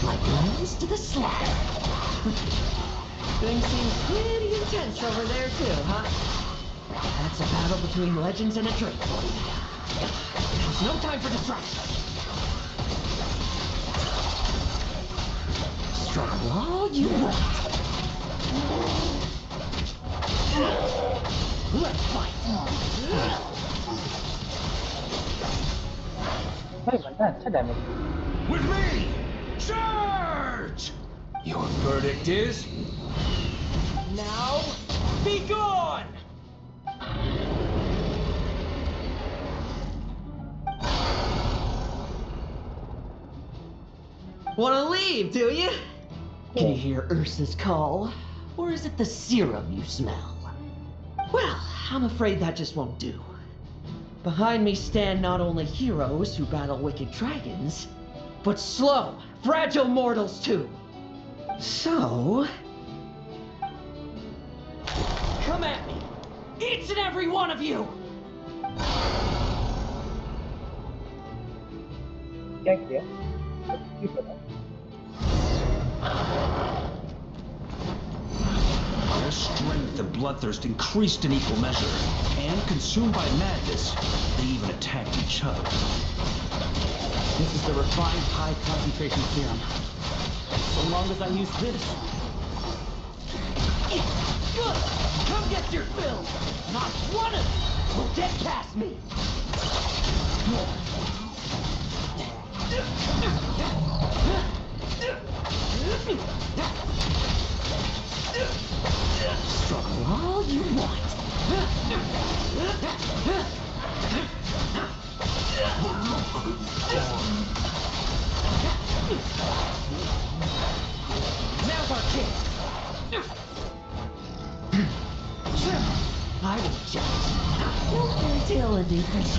Like lambs to the slaughter. Things seem pretty intense over there too, huh? That's a battle between legends and a drink for you. There's no time for distraction. Struggle all you want. Let's fight. भाई बंदा अच्छा damage With me! Charge! Your verdict is... Now, be gone! Wanna leave, do you? Can you hear Ursa's call? Or is it the serum you smell? Well, I'm afraid that just won't do. Behind me stand not only heroes who battle wicked dragons, but slow, fragile mortals too. So... come at me! Each and every one of you! क्या किया क्यों पता Their strength and bloodthirst increased in equal measure, and consumed by madness, they even attacked each other. This is the refined high concentration serum. So long as I use this. Good! Come get your fill! Not one of you will get past me! Struggle all you want. Now's our chance. I will judge. Until a different.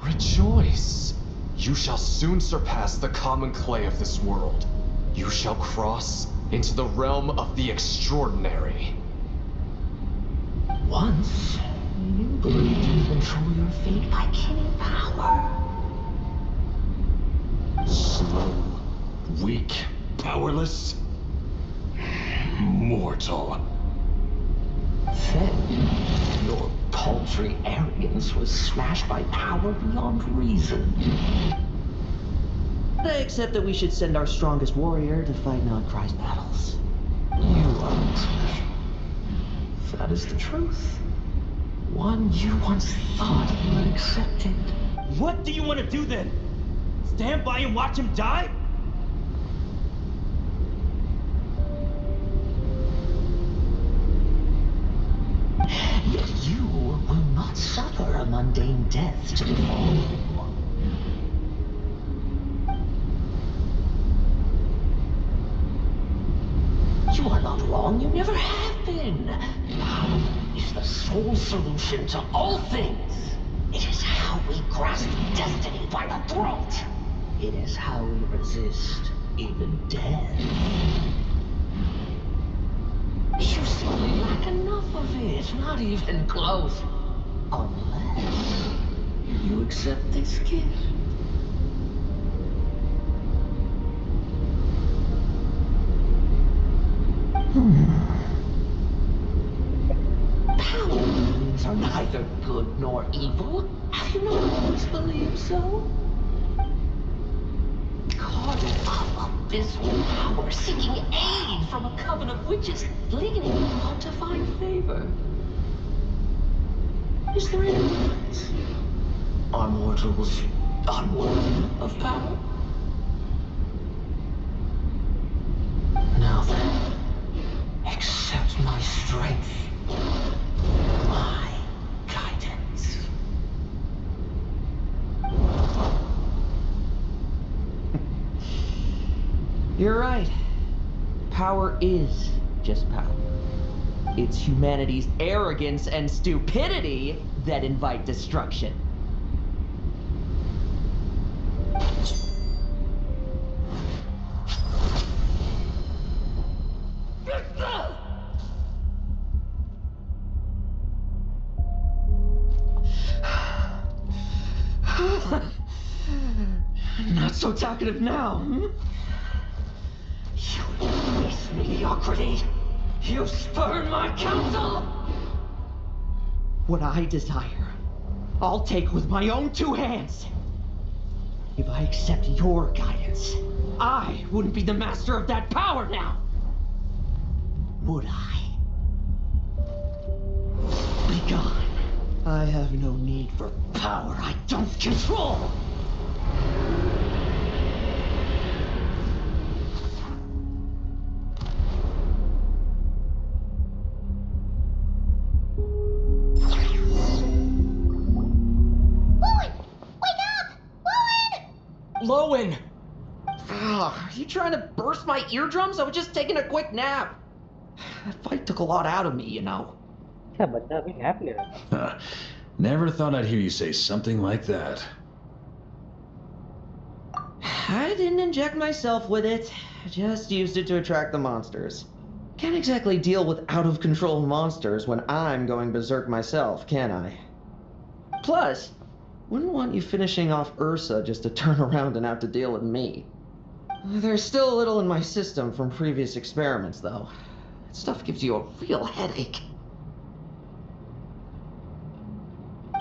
Rejoice! You shall soon surpass the common clay of this world. You shall cross into the realm of the extraordinary. Once, you believed you could control your fate by killing power. Slow, weak, powerless, mortal. Then, Your paltry arrogance was smashed by power beyond reason. Except that we should send our strongest warrior to fight Nodcry's battles. You are special. That is the truth. One you once thought you had accepted. What do you want to do then? Stand by and watch him die? Yet you will not suffer a mundane death to befall you. You are not wrong, you never have been. Power is the sole solution to all things. It is how we grasp destiny by the throat. It is how we resist even death. You simply lack enough of it, not even close. Unless you accept this gift. Power moons are neither good nor evil. Have you not always believed so? Caught up abysmal power, seeking aid from a coven of witches, leaning on to find favor. Is there any difference? Are mortals unworthy of power? Now then, accept my strength, my guidance. You're right. Power is just power. It's humanity's arrogance and stupidity that invite destruction. Not so talkative now, hmm? You embrace mediocrity. You spurn my counsel. What I desire, I'll take with my own two hands. If I accept your guidance, I wouldn't be the master of that power now. Would I? Be gone. I have no need for power I don't control. Lowen! Are you trying to burst my eardrums? I was just taking a quick nap. That fight took a lot out of me, you know. क्या बंदा अभी nap ले रहा था? Never thought I'd hear you say something like that. I didn't inject myself with it. Just used it to attract the monsters. Can't exactly deal with out-of-control monsters when I'm going berserk myself, can I? Plus, wouldn't want you finishing off Ursa just to turn around and have to deal with me. There's still a little in my system from previous experiments, though. That stuff gives you a real headache.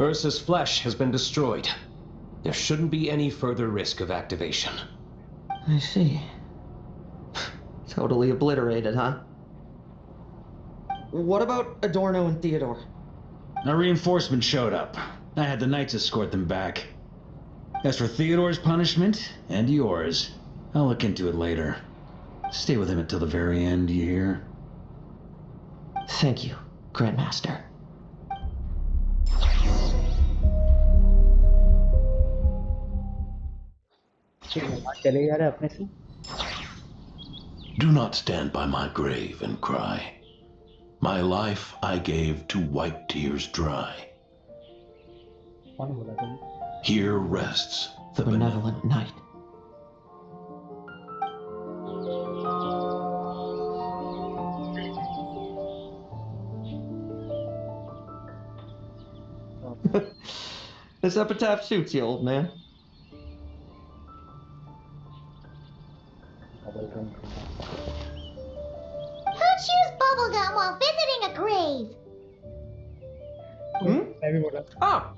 Ursa's flesh has been destroyed. There shouldn't be any further risk of activation. I see. Totally obliterated, huh? What about Adorno and Theodore? A reinforcement showed up. I had the knights escort them back. As for Theodore's punishment, and yours, I'll look into it later. Stay with him until the very end, you hear? Thank you, Grandmaster. चले जा रहा है अपने से? Do not stand by my grave and cry. My life I gave to wipe tears dry. कौन बोला तुम? Here rests the benevolent knight. This epitaph suits you, old man. Who chews bubblegum while visiting a grave? Hmm? मैं भी बोला Oh,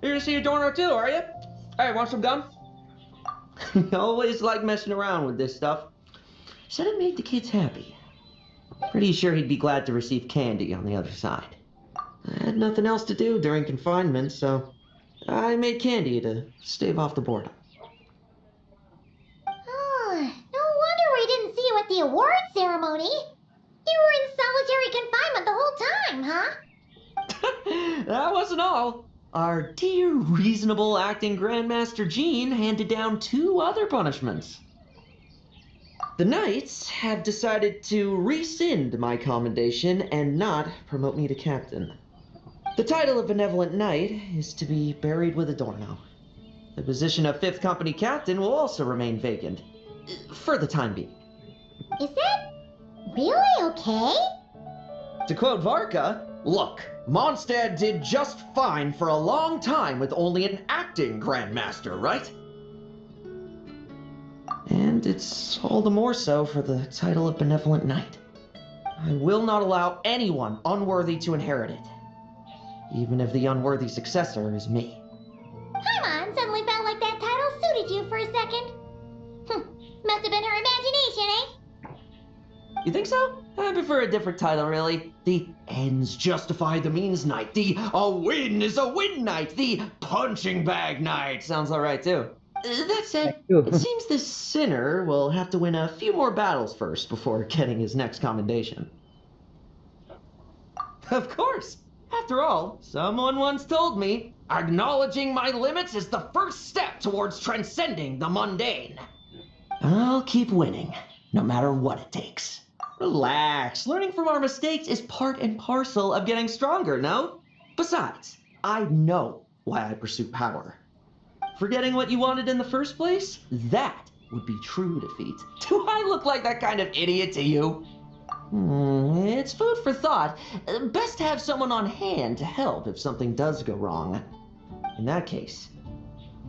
you're gonna see Adorno too, are you? Hey, want some gum? Always like messing around with this stuff. Said it made the kids happy. Pretty sure he'd be glad to receive candy on the other side. I had nothing else to do during confinement, so I made candy to stave off the boredom. Oh, no wonder we didn't see you at the award ceremony. You were in solitary confinement the whole time, huh? That wasn't all. Our dear, reasonable acting Grandmaster Jean handed down 2 other punishments. The Knights have decided to rescind my commendation and not promote me to captain. The title of Benevolent Knight is to be buried with Adorno. The position of 5th Company Captain will also remain vacant, for the time being. Is that really okay? To quote Varka, look, Mondstadt did just fine for a long time with only an acting Grandmaster, right? And it's all the more so for the title of Benevolent Knight. I will not allow anyone unworthy to inherit it, even if the unworthy successor is me. Paimon suddenly felt like that title suited you for a second. Must have been her imagination, eh? You think so? I prefer a different title, really. The ends justify the means knight. The a win is a win knight. The punching bag knight. Sounds alright, too. That said, it seems this sinner will have to win a few more battles first before getting his next commendation. Of course. After all, someone once told me, acknowledging my limits is the first step towards transcending the mundane. I'll keep winning, no matter what it takes. Relax. Learning from our mistakes is part and parcel of getting stronger, no? Besides, I know why I pursue power. Forgetting what you wanted in the first place? That would be true defeat. Do I look like that kind of idiot to you? It's food for thought. Best to have someone on hand to help if something does go wrong. In that case,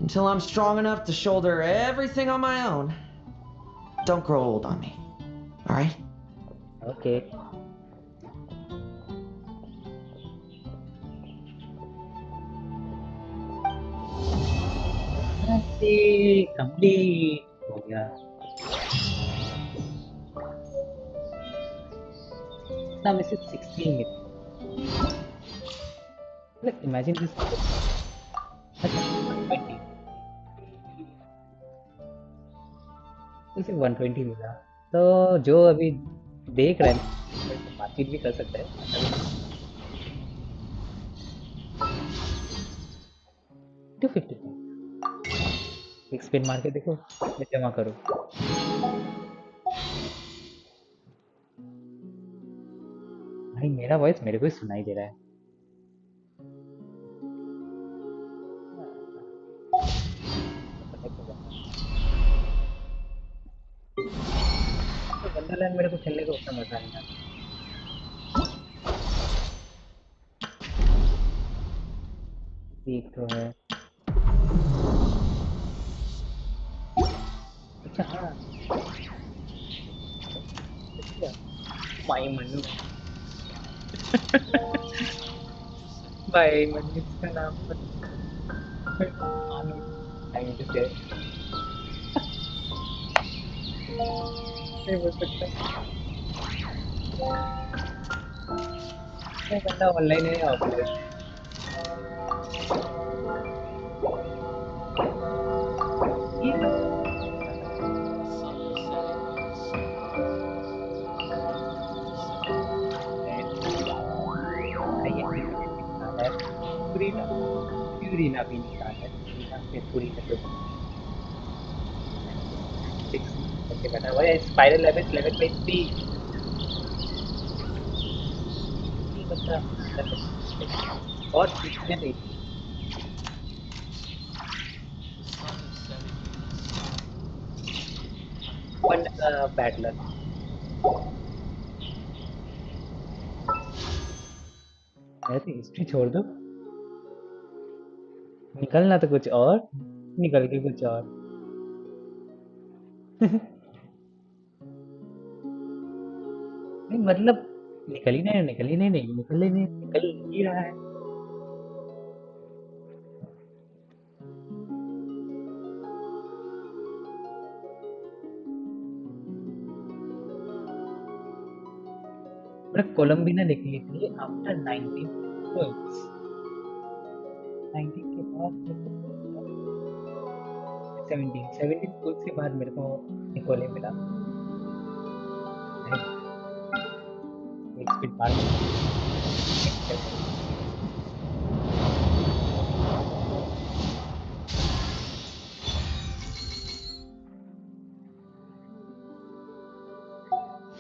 until I'm strong enough to shoulder everything on my own, don't grow old on me. Alright? Okay. Complete हो गया ना में से 16 minute like imagine this अच्छा 120 इसे 120 मिला तो जो अभी देख रहे हैं तो बातचीत भी कर सकते हैं 250 एक स्पिन मार के देखो मैं जमा करूं भाई मेरा वॉइस मेरे को ही सुनाई दे रहा है तो वंडरलैंड मेरे को खेलने का उतना मजा नहीं आता एक तो है अच्छा हाँ भाई मनु भाई मनु इसका नाम आई मीन टू से नहीं बोल सकता मैं बंदा ऑनलाइन है या ऑफलाइन Purina भी निकाला Purina से पूरी करके करके बना हुआ है स्पाइरल लेवल पे 3 बता और कितने नहीं वन बैटलर ऐसे हिस्ट्री छोड़ दो निकलना तो कुछ और निकल के कुछ और नहीं मतलब निकल ही नहीं निकल ही नहीं निकल ही रहा है मैंने कोलंबिना निकली थी आफ्टर 19 स्कूल्स। 19 के बाद 17 स्कूल्स के बाद मेरे को निकोले मिला। एक स्पीड मार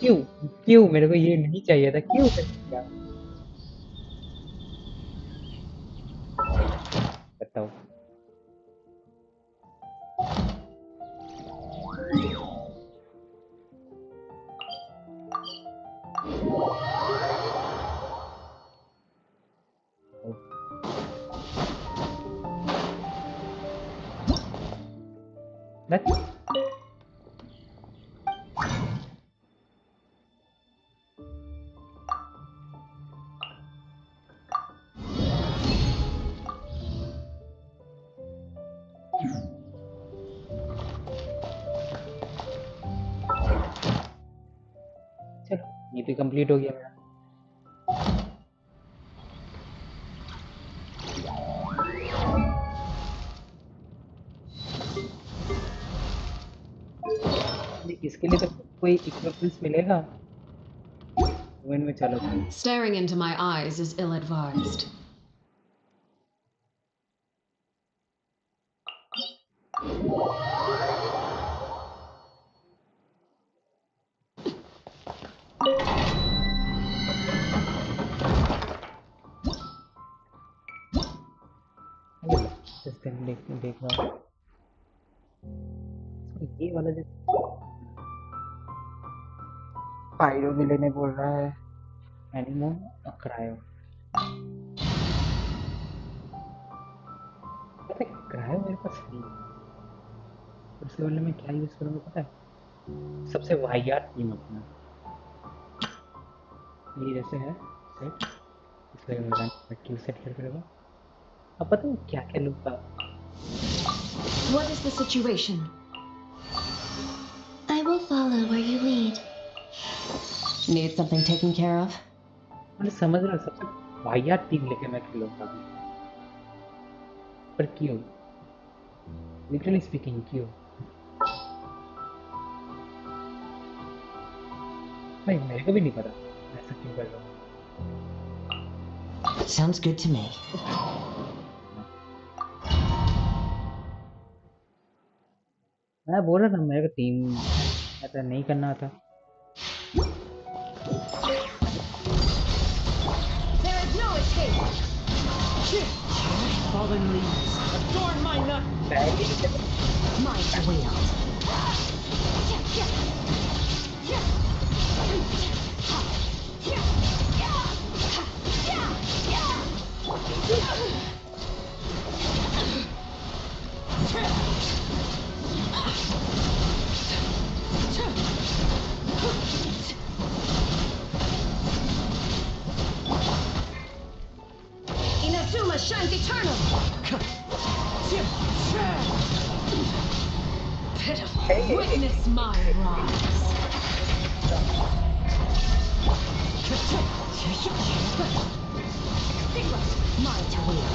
क्यों क्यों मेरे को ये नहीं चाहिए था, क्यों क्या बताओ। That's चलो ये भी कंप्लीट हो गया मेरा। इसके लिए तो कोई इक्विपमेंट्स मिलेगा में चलो। Staring into my eyes is ill-advised. System देख रहा हूँ ये वाला जो पायरो भी लेने बोल रहा है, एनिमो क्रायो। पता है क्रायो मेरे पास नहीं है, उसके बदले में क्या यूज करूँगा पता है? सबसे वाहियात टीम अपना ये जैसे है सेट, इसमें क्यू सेट कर करेगा। अब पता है क्या क्या लूँगा। What is the situation? I will follow where you lead. Need something taken care of? मैंने समझ रहा सबसे वाहियात टीम लेके मैं खेलूँगा, पर क्यों? Literally speaking क्यों? भाई मेरे को भी नहीं पता मैं ऐसा क्यों कर रहा हूँ। Sounds good to me. मैं बोल रहा था मेरे को टीम ऐसा नहीं करना था। There is no escape. Fallen leaves adorn my nut. My wield. Inazuma shines eternal. Pitiful. Witness my rise. My wield.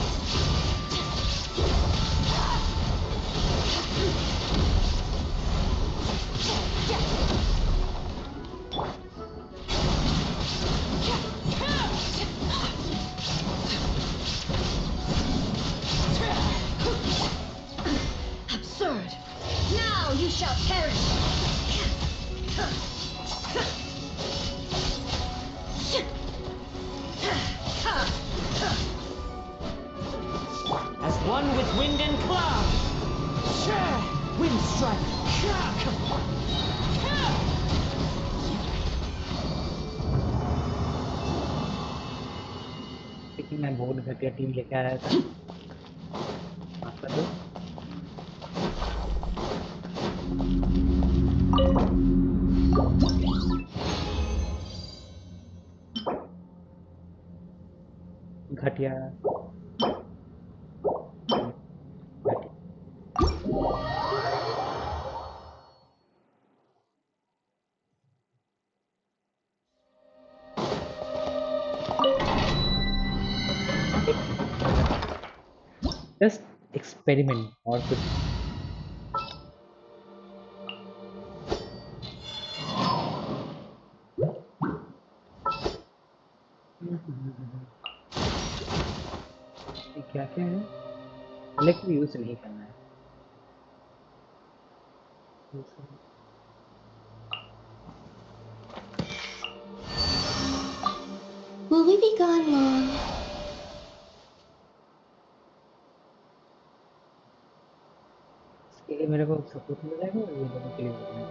Absurd. Now you shall perish. As one with wind and cloud. Wind strike. लेकिन मैं बहुत घटिया team लेके आया था। माफ कर दो। घटिया Just experiment और कुछ ये क्या क्या है इलेक्ट्रिक यूज नहीं करना है Will we be gone long? इसके लिए मेरे को सपोर्ट मिलेगा और ये दोनों के लिए मिलेगा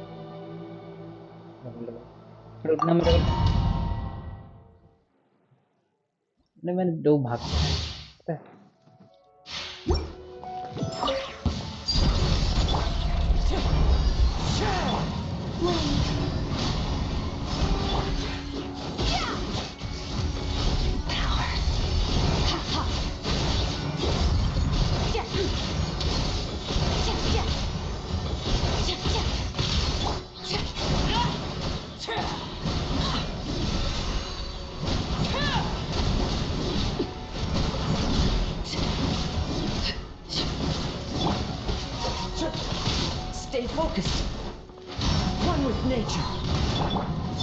पर उतना मेरे को नहीं मैंने दो भाग पता है Stay focused. One with nature.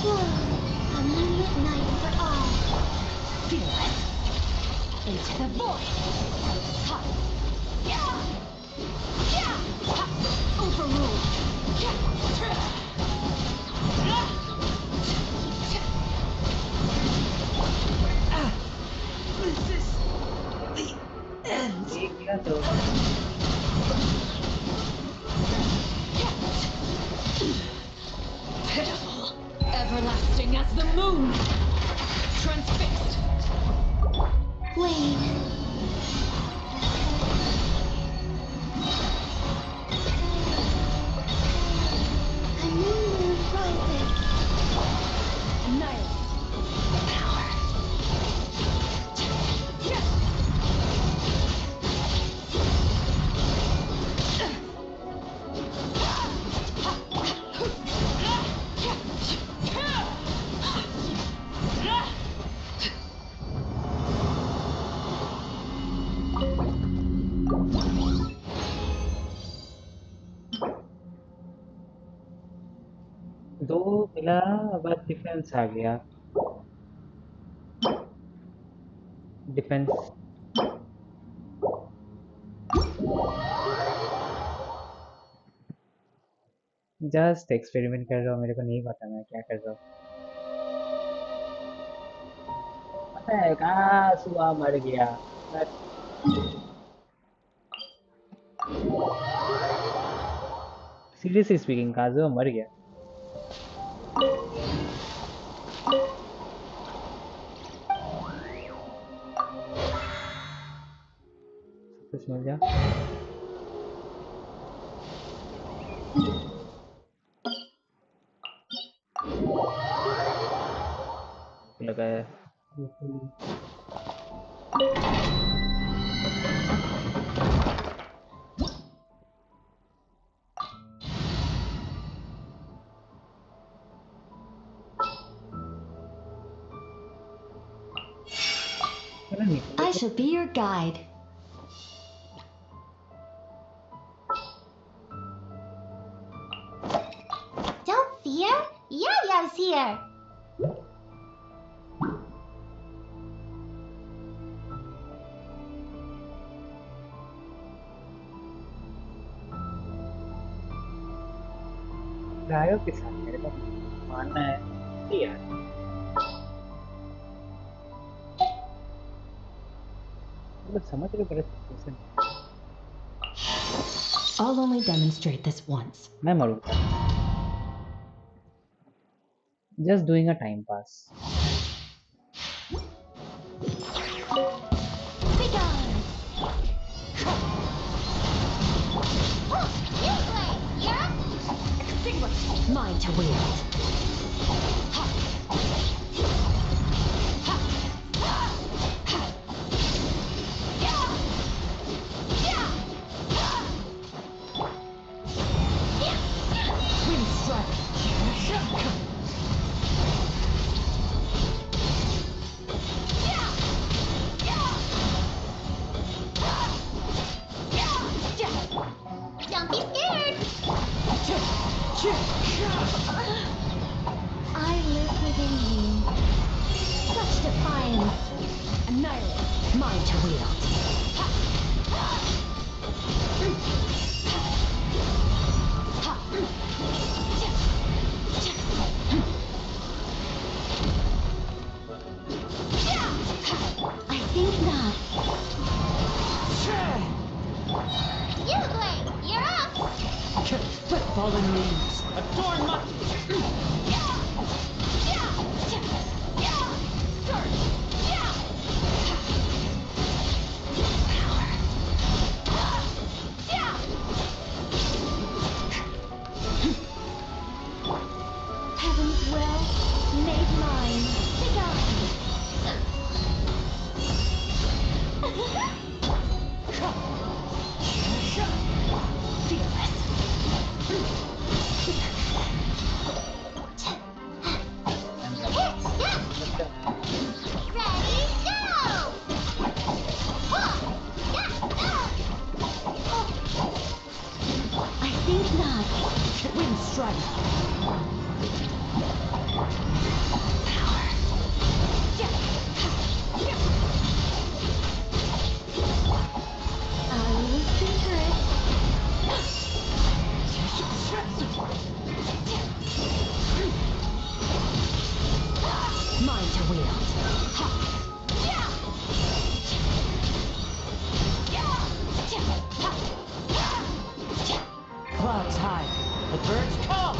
A moonlit night for all. Feel it. Into the void. Ha. Yeah. Yeah. Ha. Overruled. This is the end. Pitiful. Everlasting as the moon. Transfixed. Wait. A new moon rises. Annihilate. Power. दो मिला अब defence आ गया defence just experiment कर रहा हूँ मेरे को नहीं पता मैं क्या कर रहा हूँ पता है कहाँ सुबह मर गया सीरियसली स्पीकिंग काजुआ मर गया कुछ मिल गया लगा है I shall be your guide. Don't fear. Yo-Yo's here. गायों के साथ मेरे को मानना है कि यार मतलब समझ रहे बड़े situation I'll only demonstrate this once. मैं मरूंगा just doing a time pass Be gone. Oh, you play, yeah? Extinguish. Mine to wield. Twin strike. wins. Annihilate. Mine to wield. I think not. You, Blade, you're up! Fallen leaves. Adorn my... Heaven's will, made mine. I think not. Wind strike. I will center it. Mine to wield. Clouds high. The birds come.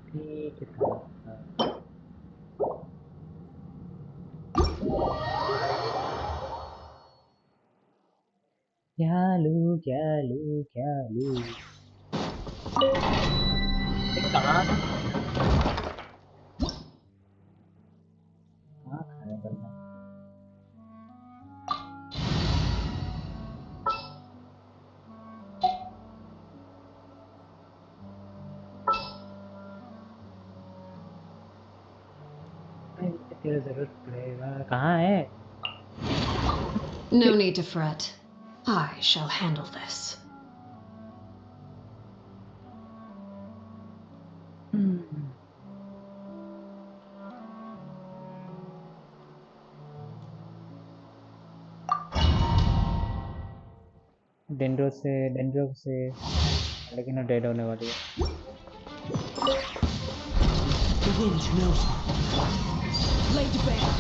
Stay क्या लूं क्या लूं क्या लूं कहाँ खाना पड़ता तेरा जरूरत पड़ेगा कहाँ है No need to fret. I shall handle this. Dendro से लेकिन वो डेड होने वाली है The wind knows. Laid bare.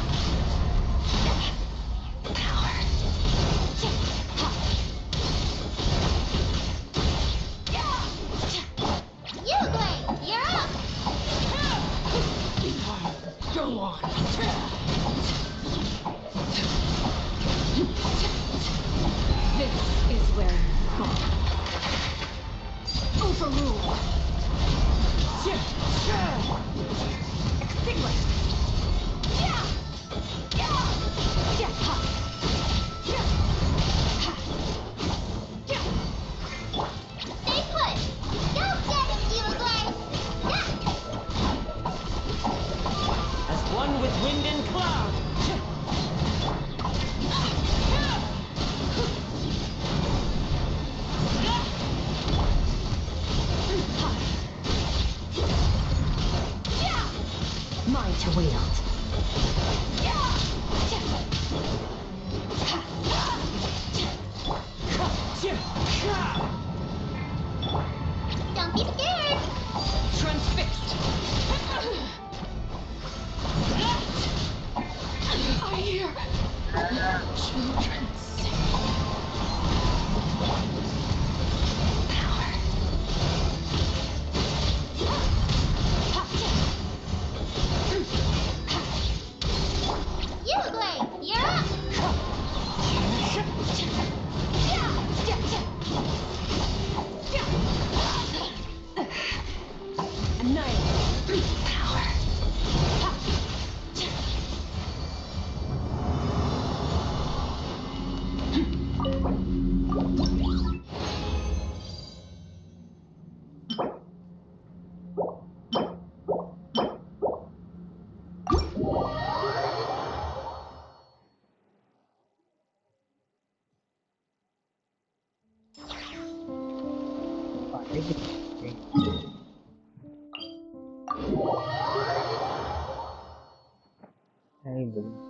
You, Blade, you're up! Go on. This is where you fall. Overruled. Extinguished. Stay put! Don't get it, you, Blade! As one with wind and cloud. Mine to wield. Don't be scared! Transfixed. I hear children sing. नहीं बोलूं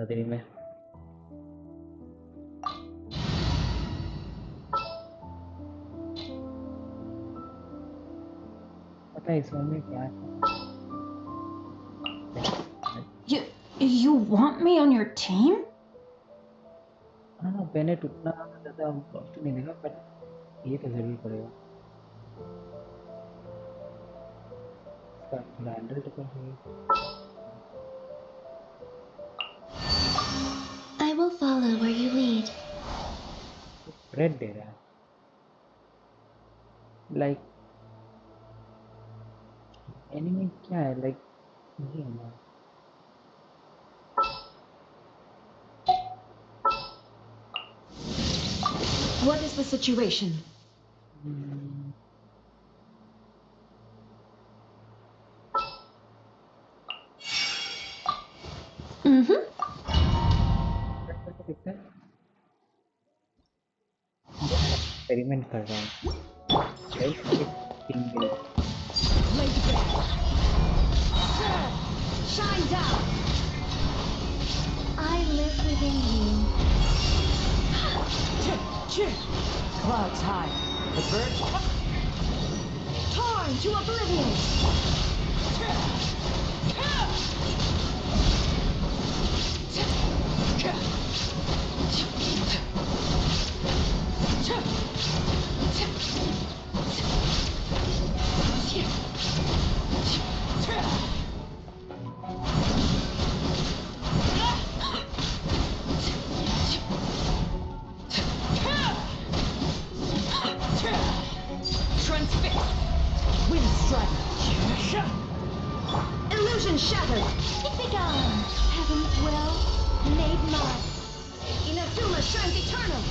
तेरी में पता है इस में क्या है You want me on your team? हाँ बेनेट उतना ज़्यादा कॉस्ट नहीं देगा बट ये तो जरूर पड़ेगा इसका थोड़ा हैंडल तो कर I will follow where you lead. Raid दे रहा है लाइक एनिमी क्या है लाइक ये है ना What is the situation? Experiment कर रहा हूँ Shine down. I live within you. Clouds high. The birds torn to oblivion. Transfixed. Wind strike. Illusion shattered. It begun. Heaven's will made mud. Inazuma shines eternal.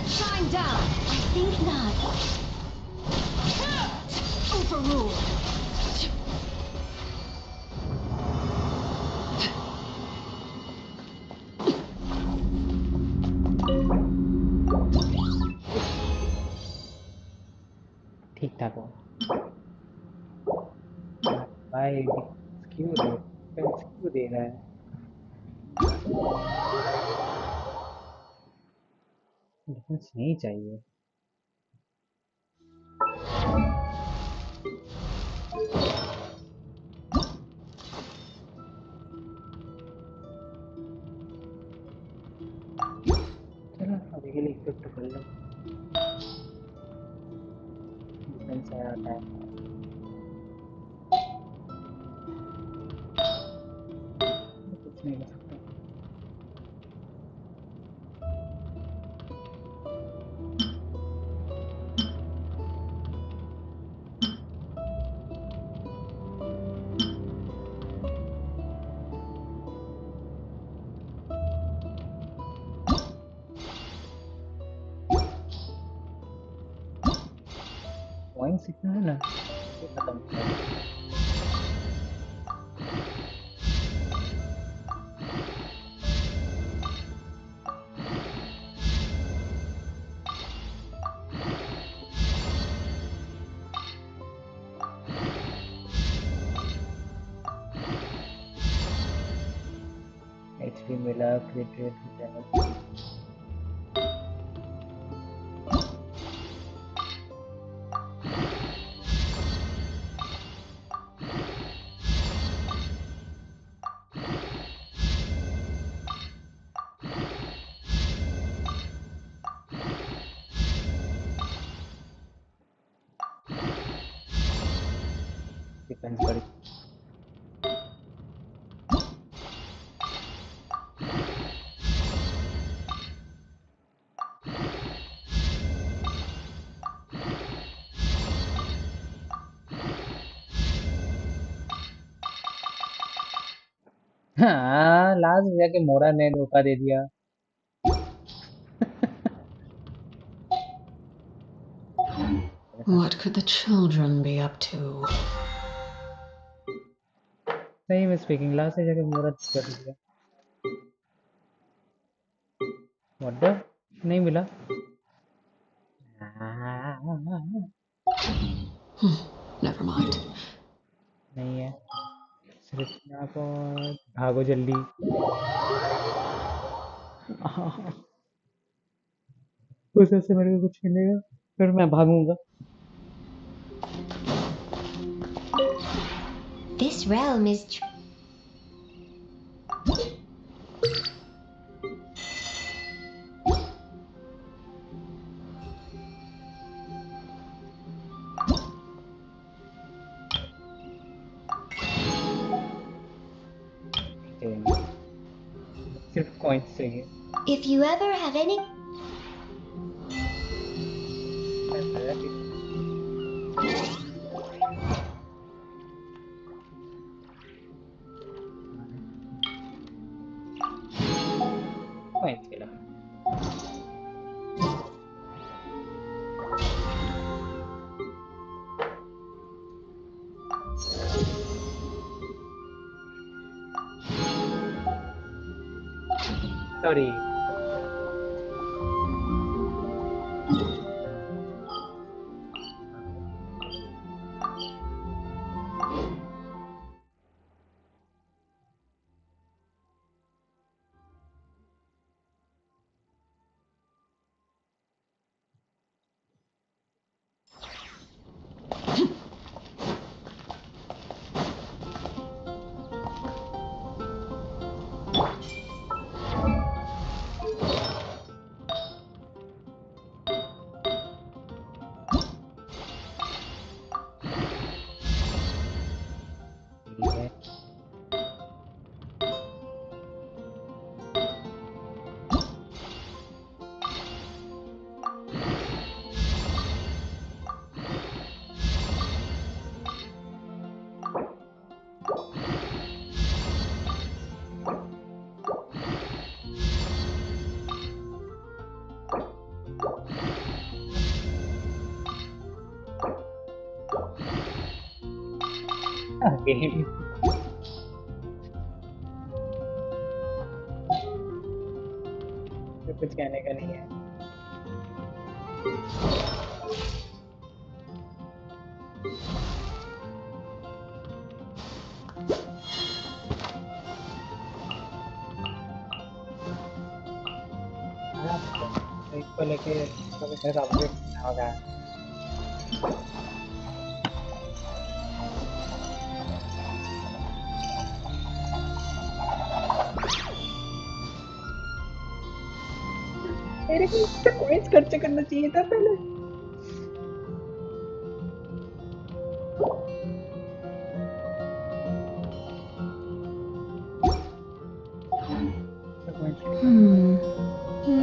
Shine down. I think not. Overruled. ठीक ठाक हो भाई क्यों दे रहा है defence नहीं चाहिए चलो अभी के लिए इक्विप कर लो डिफेंस आया था कुछ नहीं कर सकता पॉइंट्स इतना है ना ये खत्म हो गया एचपी मिला क्रिट रेट डैमेज डिफेंस बढ़ हाँ लास्ट में जाके मोरा ने धोखा दे दिया। What could the children be up to? सही में स्पीकिंग लास्ट में जाके मोरा धोखा दे दिया। व्हाट द नहीं मिला। Never mind. नहीं है सिर्फ यहाँ पर भागो जल्दी। उस से मेरे को कुछ मिलेगा फिर मैं भागूंगा। This realm is सिर्फ कॉइंस चाहिए। If you ever have any coins मिला। सॉरी गेम तो कुछ कहने का नहीं है। इसको लेके इसको भी अपडेट करना होगा। मेरे को इसका कॉइंस खर्च करना चाहिए था पहले।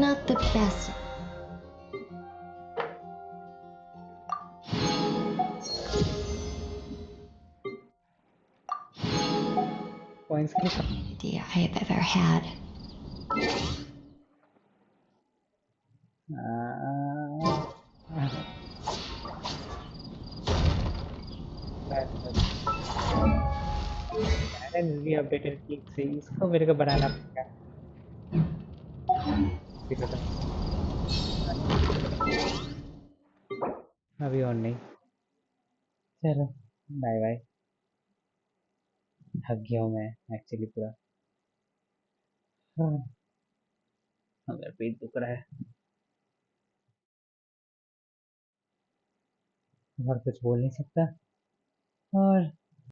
Not the best. कॉइंस के लिए Idea I have ever had. Balance भी अपडेटेड ठीक से इसको मेरे को बनाना पड़ेगा। अभी और नहीं। चलो बाय बाय। थक गया हूँ मैं एक्चुअली पूरा। मेरा पेट दुख रहा है और कुछ बोल नहीं सकता और